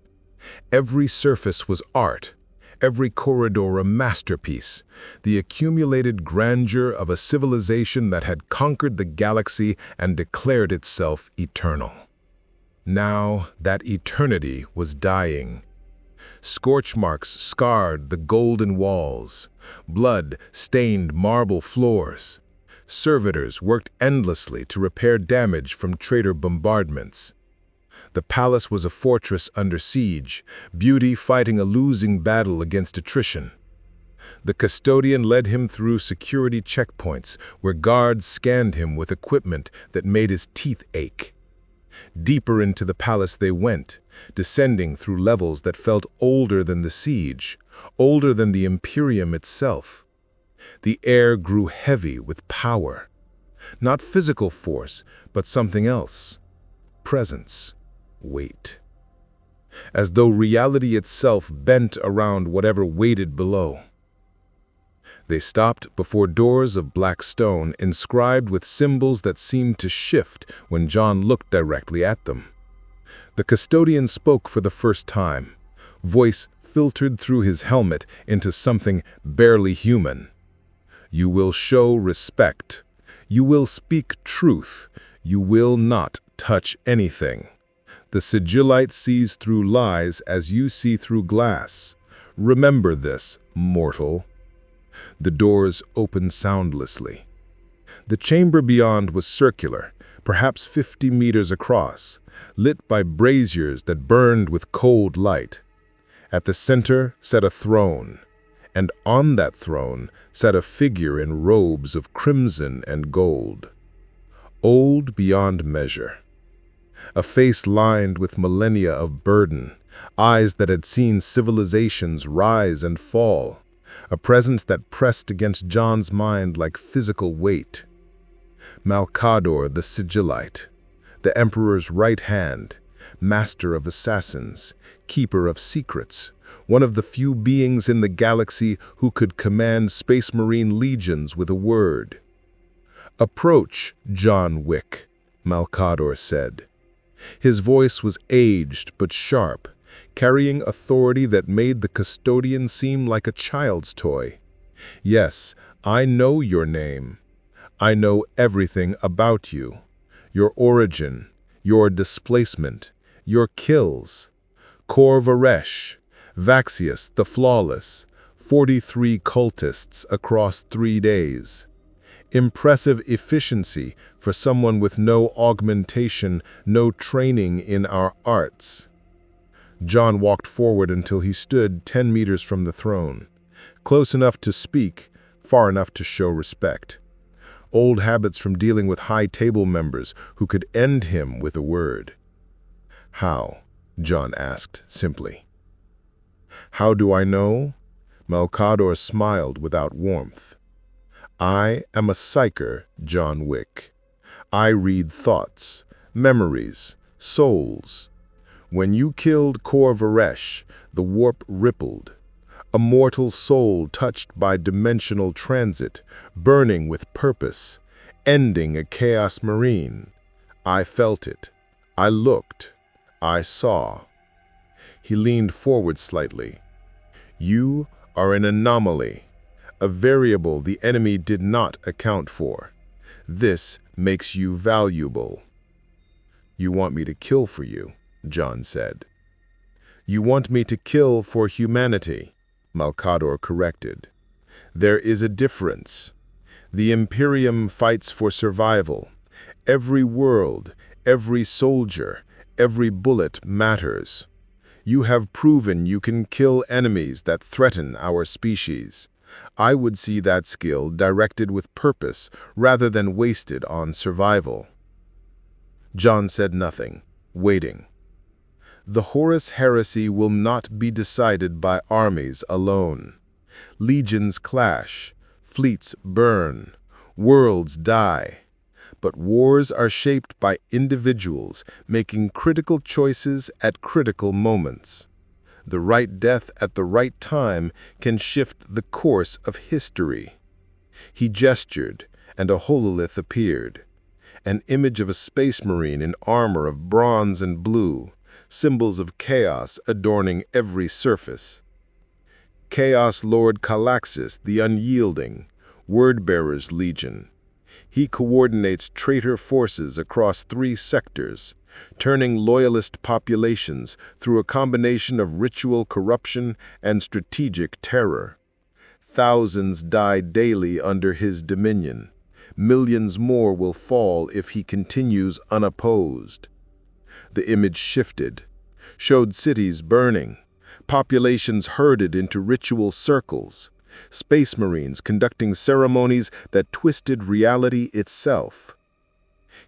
Every surface was art, every corridor a masterpiece, the accumulated grandeur of a civilization that had conquered the galaxy and declared itself eternal. Now that eternity was dying. Scorch marks scarred the golden walls. Blood stained marble floors. Servitors worked endlessly to repair damage from traitor bombardments. The palace was a fortress under siege, beauty fighting a losing battle against attrition. The custodian led him through security checkpoints where guards scanned him with equipment that made his teeth ache. Deeper into the palace they went, descending through levels that felt older than the siege, older than the Imperium itself. The air grew heavy with power. Not physical force, but something else. Presence. Weight. As though reality itself bent around whatever waited below. They stopped before doors of black stone inscribed with symbols that seemed to shift when John looked directly at them. The custodian spoke for the first time. Voice filtered through his helmet into something barely human. You will show respect. You will speak truth. You will not touch anything. The sigillite sees through lies as you see through glass. Remember this, mortal. The doors opened soundlessly. The chamber beyond was circular, perhaps 50 meters across, lit by braziers that burned with cold light. At the center sat a throne, and on that throne sat a figure in robes of crimson and gold. Old beyond measure. A face lined with millennia of burden, eyes that had seen civilizations rise and fall, a presence that pressed against John's mind like physical weight. Malcador the Sigillite, the Emperor's right hand, master of assassins, keeper of secrets, one of the few beings in the galaxy who could command Space Marine legions with a word. "Approach, John Wick," Malcador said. His voice was aged but sharp, carrying authority that made the custodian seem like a child's toy. "Yes, I know your name. I know everything about you. Your origin, your displacement, your kills. Corvaresh, Vaxius the Flawless, 43 cultists across 3 days. Impressive efficiency for someone with no augmentation, no training in our arts." John walked forward until he stood 10 meters from the throne, close enough to speak, far enough to show respect. Old habits from dealing with high table members who could end him with a word. "How?" John asked simply. "How do I know?" Malcador smiled without warmth. "I am a psyker, John Wick. I read thoughts, memories, souls. When you killed Corvaresh, the warp rippled. A mortal soul touched by dimensional transit, burning with purpose, ending a chaos marine. I felt it. I looked. I saw." He leaned forward slightly. "You are an anomaly, a variable the enemy did not account for. This makes you valuable." "You want me to kill for you," John said. "You want me to kill for humanity," Malcador corrected. "There is a difference. The Imperium fights for survival. Every world, every soldier, every bullet matters. You have proven you can kill enemies that threaten our species. I would see that skill directed with purpose rather than wasted on survival." John said nothing. waiting. The Horus heresy will not be decided by armies alone. Legions clash, fleets burn, worlds die. But wars are shaped by individuals making critical choices at critical moments. The right death at the right time can shift the course of history. He gestured, and a hololith appeared. An image of a space marine in armor of bronze and blue, symbols of chaos adorning every surface. Chaos Lord Calaxis, the Unyielding, Word-Bearer's Legion. He coordinates traitor forces across 3 sectors, turning loyalist populations through a combination of ritual corruption and strategic terror. Thousands die daily under his dominion. Millions more will fall if he continues unopposed. The image shifted, showed cities burning, populations herded into ritual circles, space marines conducting ceremonies that twisted reality itself.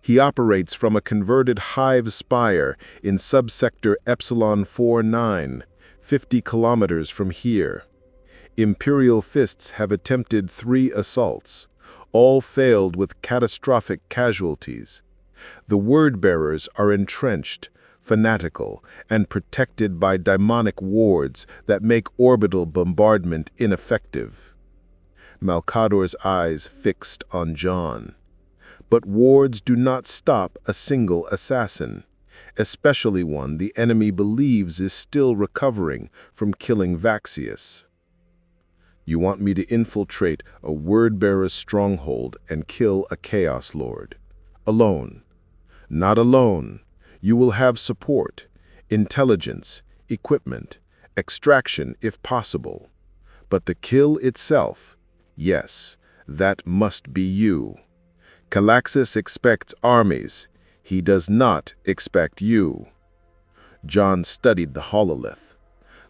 He operates from a converted hive spire in subsector Epsilon 49, 50 kilometers from here. Imperial fists have attempted 3 assaults, all failed with catastrophic casualties. The word-bearers are entrenched, fanatical, and protected by daemonic wards that make orbital bombardment ineffective. Malcador's eyes fixed on John. But wards do not stop a single assassin, especially one the enemy believes is still recovering from killing Vaxius. You want me to infiltrate a word-bearer's stronghold and kill a Chaos Lord. Alone. Not alone. You will have support, intelligence, equipment, extraction if possible. But the kill itself, yes, that must be you. Calaxis expects armies. He does not expect you. John studied the hololith.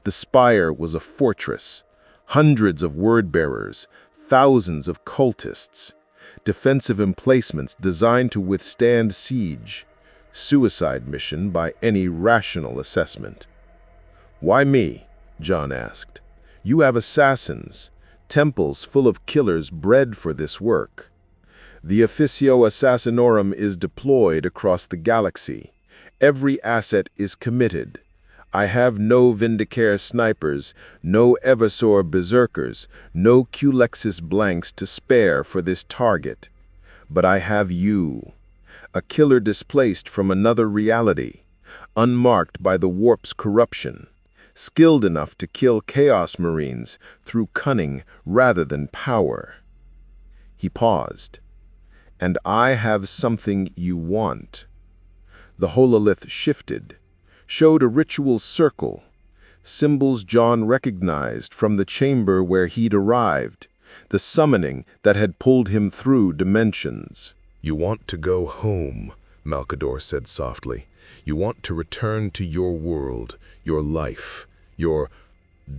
The spire was a fortress. Hundreds of word-bearers, thousands of cultists, defensive emplacements designed to withstand siege, suicide mission by any rational assessment. "Why me?" John asked. "You have assassins, temples full of killers bred for this work. The Officio Assassinorum is deployed across the galaxy. Every asset is committed. I have no Vindicare snipers, no Evasor berserkers, no Culexis blanks to spare for this target. But I have you, a killer displaced from another reality, unmarked by the warp's corruption, skilled enough to kill Chaos Marines through cunning rather than power." He paused. "And I have something you want." The hololith shifted, showed a ritual circle, symbols John recognized from the chamber where he'd arrived, the summoning that had pulled him through dimensions. "You want to go home," Malcador said softly. "You want to return to your world, your life, your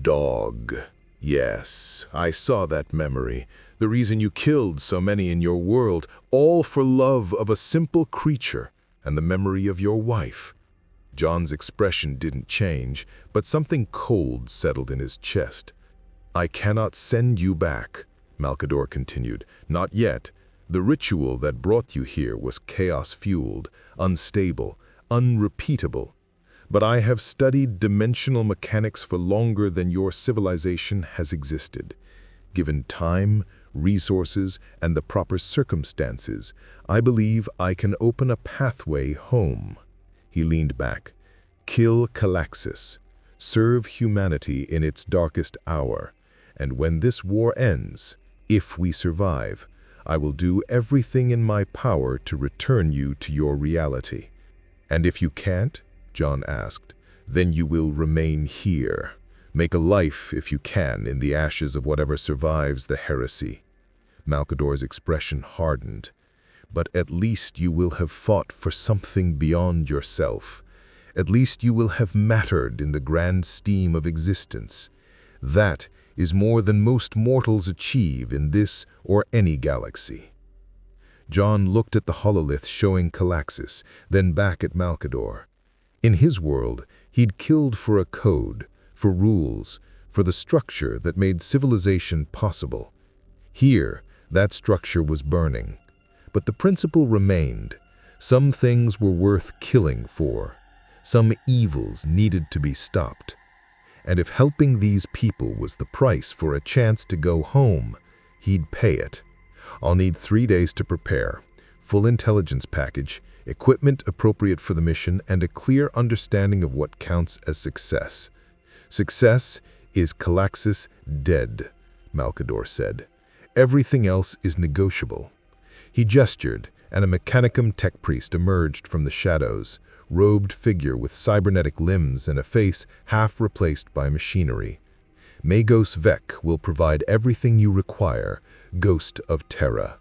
dog. Yes, I saw that memory. The reason you killed so many in your world, all for love of a simple creature and the memory of your wife." John's expression didn't change, but something cold settled in his chest. "I cannot send you back," Malcador continued. "Not yet. The ritual that brought you here was chaos-fueled, unstable, unrepeatable. But I have studied dimensional mechanics for longer than your civilization has existed. Given time, resources, and the proper circumstances, I believe I can open a pathway home." He leaned back. "Kill Calaxis. Serve humanity in its darkest hour. And when this war ends, if we survive, I will do everything in my power to return you to your reality." "And if you can't?" John asked. "Then you will remain here. Make a life, if you can, in the ashes of whatever survives the heresy." Malcador's expression hardened. "But at least you will have fought for something beyond yourself. At least you will have mattered in the grand scheme of existence. That is more than most mortals achieve in this or any galaxy." John looked at the hololith showing Calaxis, then back at Malcador. In his world, he'd killed for a code, for rules, for the structure that made civilization possible. Here, that structure was burning. But the principle remained. Some things were worth killing for. Some evils needed to be stopped. And if helping these people was the price for a chance to go home, he'd pay it. I'll need 3 days to prepare. Full intelligence package, equipment appropriate for the mission, and a clear understanding of what counts as success. Success is Calaxis dead, Malcador said. Everything else is negotiable. He gestured, and a Mechanicum tech priest emerged from the shadows, robed figure with cybernetic limbs and a face half replaced by machinery. Magos Vec will provide everything you require, Ghost of Terra.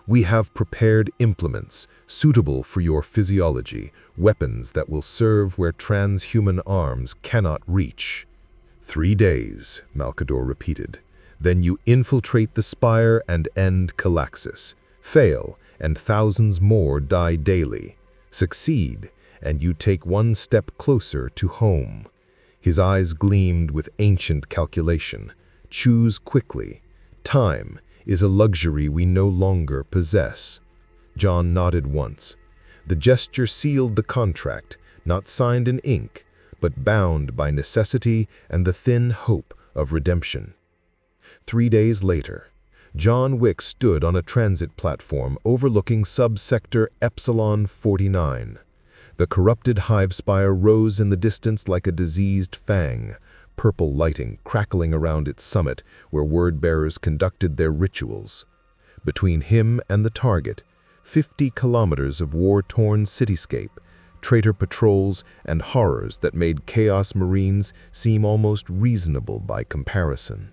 We have prepared implements suitable for your physiology, weapons that will serve where transhuman arms cannot reach. 3 days, Malcador repeated. Then you infiltrate the spire and end Calaxis. Fail, and thousands more die daily. Succeed, and you take one step closer to home. His eyes gleamed with ancient calculation. Choose quickly. Time is a luxury we no longer possess. John nodded once. The gesture sealed the contract, not signed in ink, but bound by necessity and the thin hope of redemption. 3 days later, John Wick stood on a transit platform overlooking subsector Epsilon 49. The corrupted hive spire rose in the distance like a diseased fang, purple lighting crackling around its summit where word-bearers conducted their rituals. Between him and the target, 50 kilometers of war-torn cityscape, traitor patrols, and horrors that made Chaos Marines seem almost reasonable by comparison.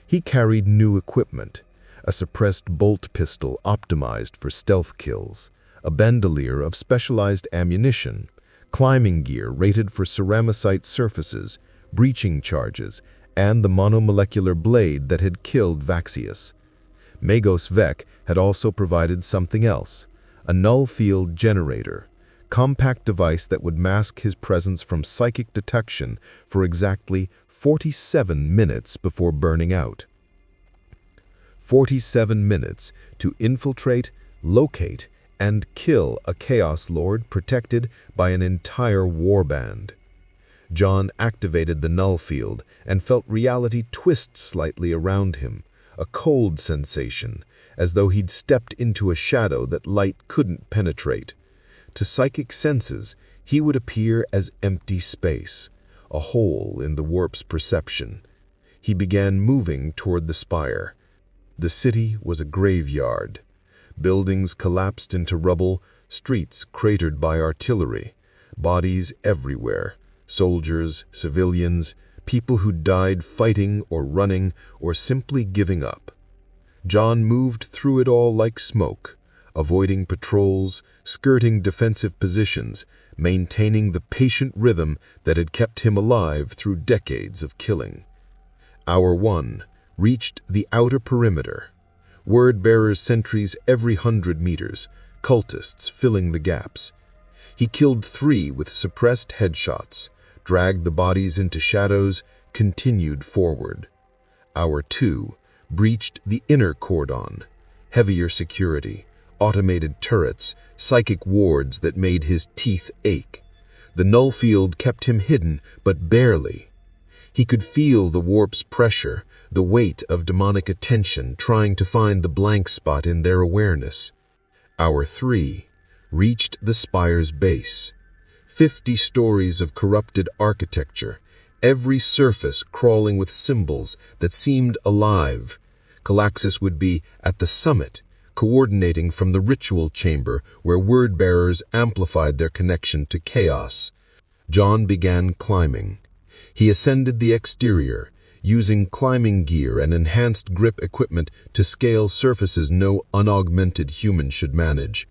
He carried new equipment, a suppressed bolt pistol optimized for stealth kills, a bandolier of specialized ammunition, climbing gear rated for ceramicite surfaces, breaching charges, and the monomolecular blade that had killed Vaxius. Magos Vec had also provided something else, a null field generator, compact device that would mask his presence from psychic detection for exactly 47 minutes before burning out. 47 minutes to infiltrate, locate, and kill a Chaos Lord protected by an entire warband. John activated the null field and felt reality twist slightly around him, a cold sensation, as though he'd stepped into a shadow that light couldn't penetrate. To psychic senses, he would appear as empty space, a hole in the warp's perception. He began moving toward the spire. The city was a graveyard. Buildings collapsed into rubble, streets cratered by artillery, bodies everywhere, soldiers, civilians, people who died fighting or running or simply giving up. John moved through it all like smoke, avoiding patrols, skirting defensive positions, maintaining the patient rhythm that had kept him alive through decades of killing. Hour 1 reached the outer perimeter. Word-bearers sentries every 100 meters, cultists filling the gaps. He killed 3 with suppressed headshots, dragged the bodies into shadows, continued forward. Hour 2 breached the inner cordon, heavier security, automated turrets, psychic wards that made his teeth ache. The null field kept him hidden, but barely. He could feel the warp's pressure, the weight of demonic attention trying to find the blank spot in their awareness. Hour 3 reached the spire's base. 50 stories of corrupted architecture, every surface crawling with symbols that seemed alive. Calaxis would be at the summit, coordinating from the ritual chamber where word-bearers amplified their connection to chaos. John began climbing. He ascended the exterior, using climbing gear and enhanced grip equipment to scale surfaces no unaugmented human should manage.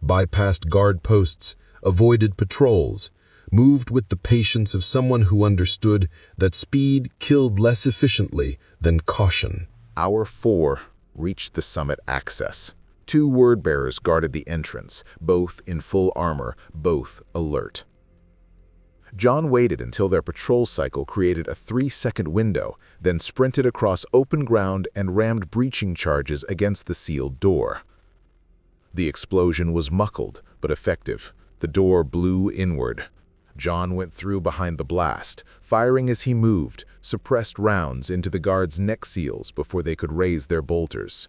Bypassed guard posts, avoided patrols, moved with the patience of someone who understood that speed killed less efficiently than caution. Hour 4 reached the summit access. 2 word-bearers guarded the entrance, both in full armor, both alert. John waited until their patrol cycle created a 3-second window, then sprinted across open ground and rammed breaching charges against the sealed door. The explosion was muffled, but effective. The door blew inward. John went through behind the blast, firing as he moved, suppressed rounds into the guards' neck seals before they could raise their bolters.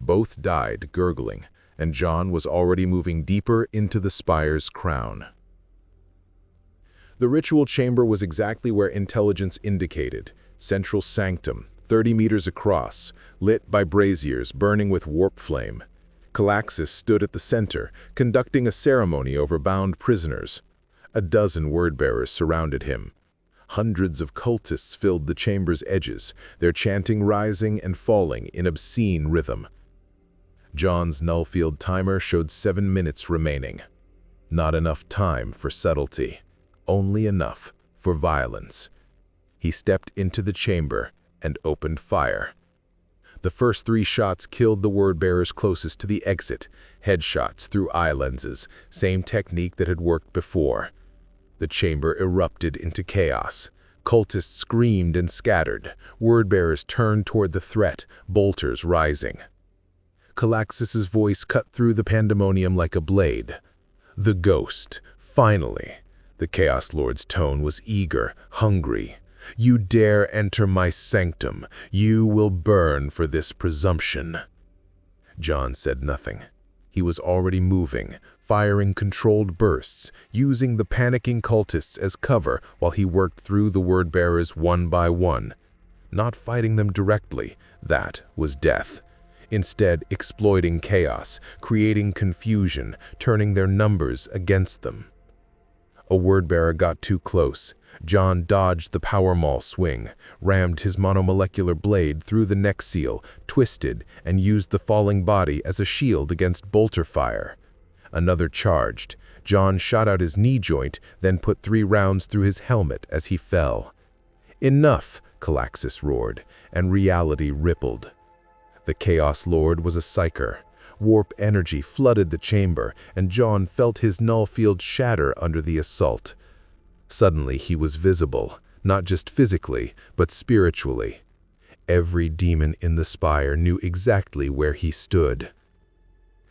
Both died, gurgling, and John was already moving deeper into the spire's crown. The ritual chamber was exactly where intelligence indicated. Central sanctum, 30 meters across, lit by braziers burning with warp flame. Calaxis stood at the center, conducting a ceremony over bound prisoners. A dozen word-bearers surrounded him. Hundreds of cultists filled the chamber's edges, their chanting rising and falling in obscene rhythm. John's nullfield timer showed 7 minutes remaining. Not enough time for subtlety, only enough for violence. He stepped into the chamber and opened fire. The first 3 shots killed the word-bearers closest to the exit, headshots through eye lenses, same technique that had worked before. The chamber erupted into chaos. Cultists screamed and scattered. Word-bearers turned toward the threat, bolters rising. Calaxis's voice cut through the pandemonium like a blade. The ghost, finally. The Chaos Lord's tone was eager, hungry. You dare enter my sanctum. You will burn for this presumption. John said nothing. He was already moving, firing controlled bursts, using the panicking cultists as cover while he worked through the word-bearers one by one. Not fighting them directly, that was death. Instead, exploiting chaos, creating confusion, turning their numbers against them. A word-bearer got too close. John dodged the power maul swing, rammed his monomolecular blade through the neck seal, twisted, and used the falling body as a shield against bolter fire. Another charged. John shot out his knee joint, then put 3 rounds through his helmet as he fell. Enough, Calaxis roared, and reality rippled. The Chaos Lord was a psyker. Warp energy flooded the chamber, and John felt his null field shatter under the assault. Suddenly he was visible, not just physically, but spiritually. Every demon in the spire knew exactly where he stood.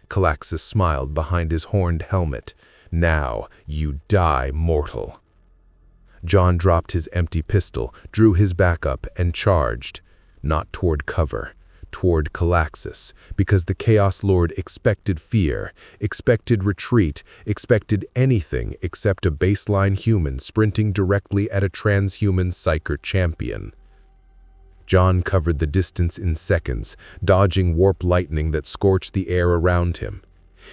Calaxis smiled behind his horned helmet. Now you die, mortal. John dropped his empty pistol, drew his back up, and charged. Not toward cover, toward Calaxis, because the Chaos Lord expected fear, expected retreat, expected anything except a baseline human sprinting directly at a transhuman psyker champion. John covered the distance in seconds, dodging warp lightning that scorched the air around him.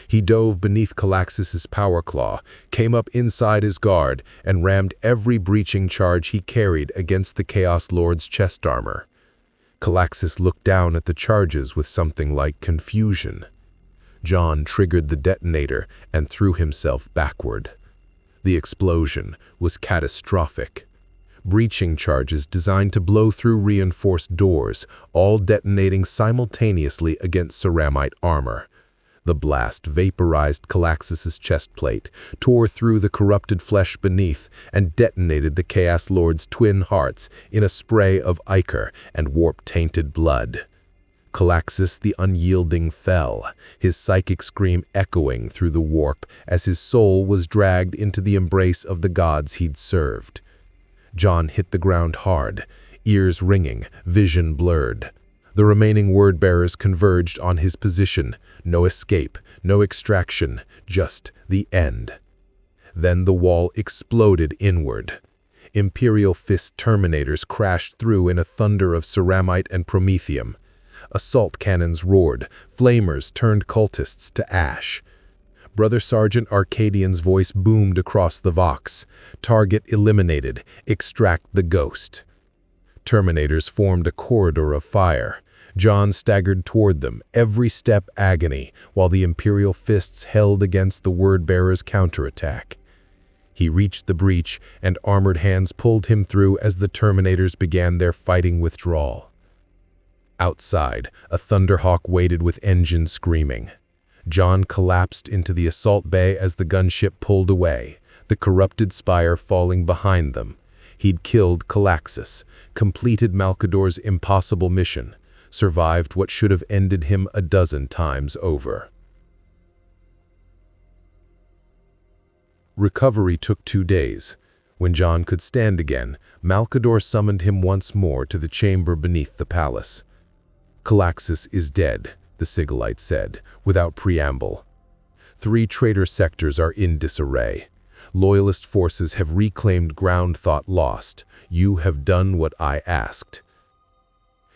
He dove beneath Calaxis's power claw, came up inside his guard, and rammed every breaching charge he carried against the Chaos Lord's chest armor. Calaxis looked down at the charges with something like confusion. John triggered the detonator and threw himself backward. The explosion was catastrophic. Breaching charges designed to blow through reinforced doors, all detonating simultaneously against ceramite armor. The blast vaporized Calaxis's chest plate, tore through the corrupted flesh beneath, and detonated the Chaos Lord's twin hearts in a spray of ichor and warp-tainted blood. Calaxis the Unyielding fell, his psychic scream echoing through the warp as his soul was dragged into the embrace of the gods he'd served. John hit the ground hard, ears ringing, vision blurred. The remaining word-bearers converged on his position. No escape, no extraction, just the end. Then the wall exploded inward. Imperial Fist Terminators crashed through in a thunder of ceramite and promethium. Assault cannons roared, flamers turned cultists to ash. Brother Sergeant Arcadian's voice boomed across the Vox. Target eliminated, extract the ghost. Terminators formed a corridor of fire. John staggered toward them, every step agony, while the Imperial Fists held against the word-bearer's counterattack. He reached the breach, and armored hands pulled him through as the Terminators began their fighting withdrawal. Outside, a Thunderhawk waited with engine screaming. John collapsed into the assault bay as the gunship pulled away. the corrupted spire falling behind them. He'd killed Calaxus, completed Malcador's impossible mission, survived what should have ended him a dozen times over. Recovery took 2 days. When John could stand again, Malcador summoned him once more to the chamber beneath the palace. "Calaxus is dead," the Sigillite said, without preamble. 3 traitor sectors are in disarray. Loyalist forces have reclaimed ground thought lost. You have done what I asked.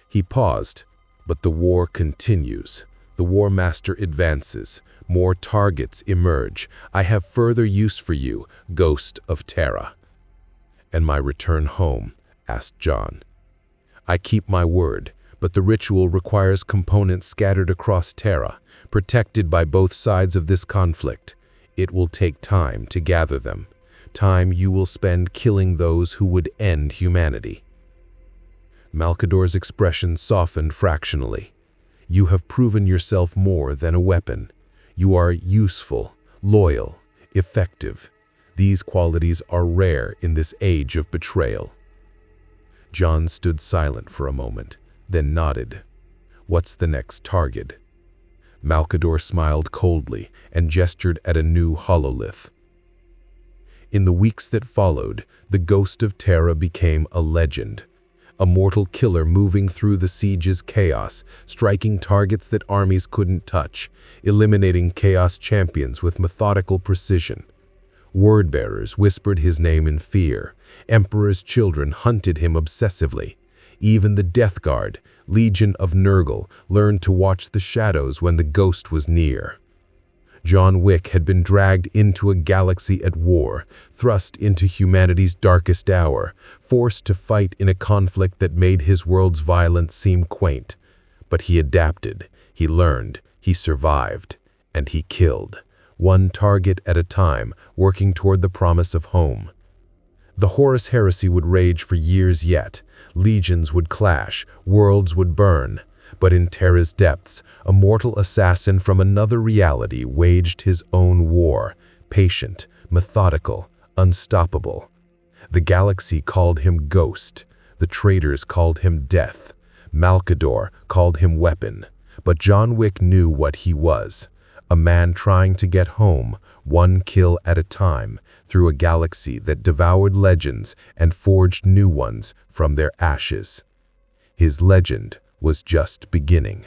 He paused, but the war continues. The War Master advances. More targets emerge. I have further use for you, Ghost of Terra. "And my return home?" asked John. "I keep my word, but the ritual requires components scattered across Terra, protected by both sides of this conflict. It will take time to gather them, time you will spend killing those who would end humanity." Malcador's expression softened fractionally. "You have proven yourself more than a weapon. You are useful, loyal, effective. These qualities are rare in this age of betrayal." John stood silent for a moment, then nodded. "What's the next target?" Malcador smiled coldly and gestured at a new hololith. In the weeks that followed, the Ghost of Terra became a legend. A mortal killer moving through the siege's chaos, striking targets that armies couldn't touch, eliminating chaos champions with methodical precision. Word-bearers whispered his name in fear. Emperor's children hunted him obsessively. Even the Death Guard, Legion of Nurgle, learned to watch the shadows when the ghost was near. John Wick had been dragged into a galaxy at war, thrust into humanity's darkest hour, forced to fight in a conflict that made his world's violence seem quaint. But he adapted, he learned, he survived, and he killed, one target at a time, working toward the promise of home. The Horus Heresy would rage for years yet. Legions would clash, worlds would burn. But in Terra's depths, a mortal assassin from another reality waged his own war, patient, methodical, unstoppable. The galaxy called him Ghost. The traitors called him Death. Malcador called him Weapon. But John Wick knew what he was. A man trying to get home, one kill at a time, through a galaxy that devoured legends and forged new ones from their ashes. His legend was just beginning.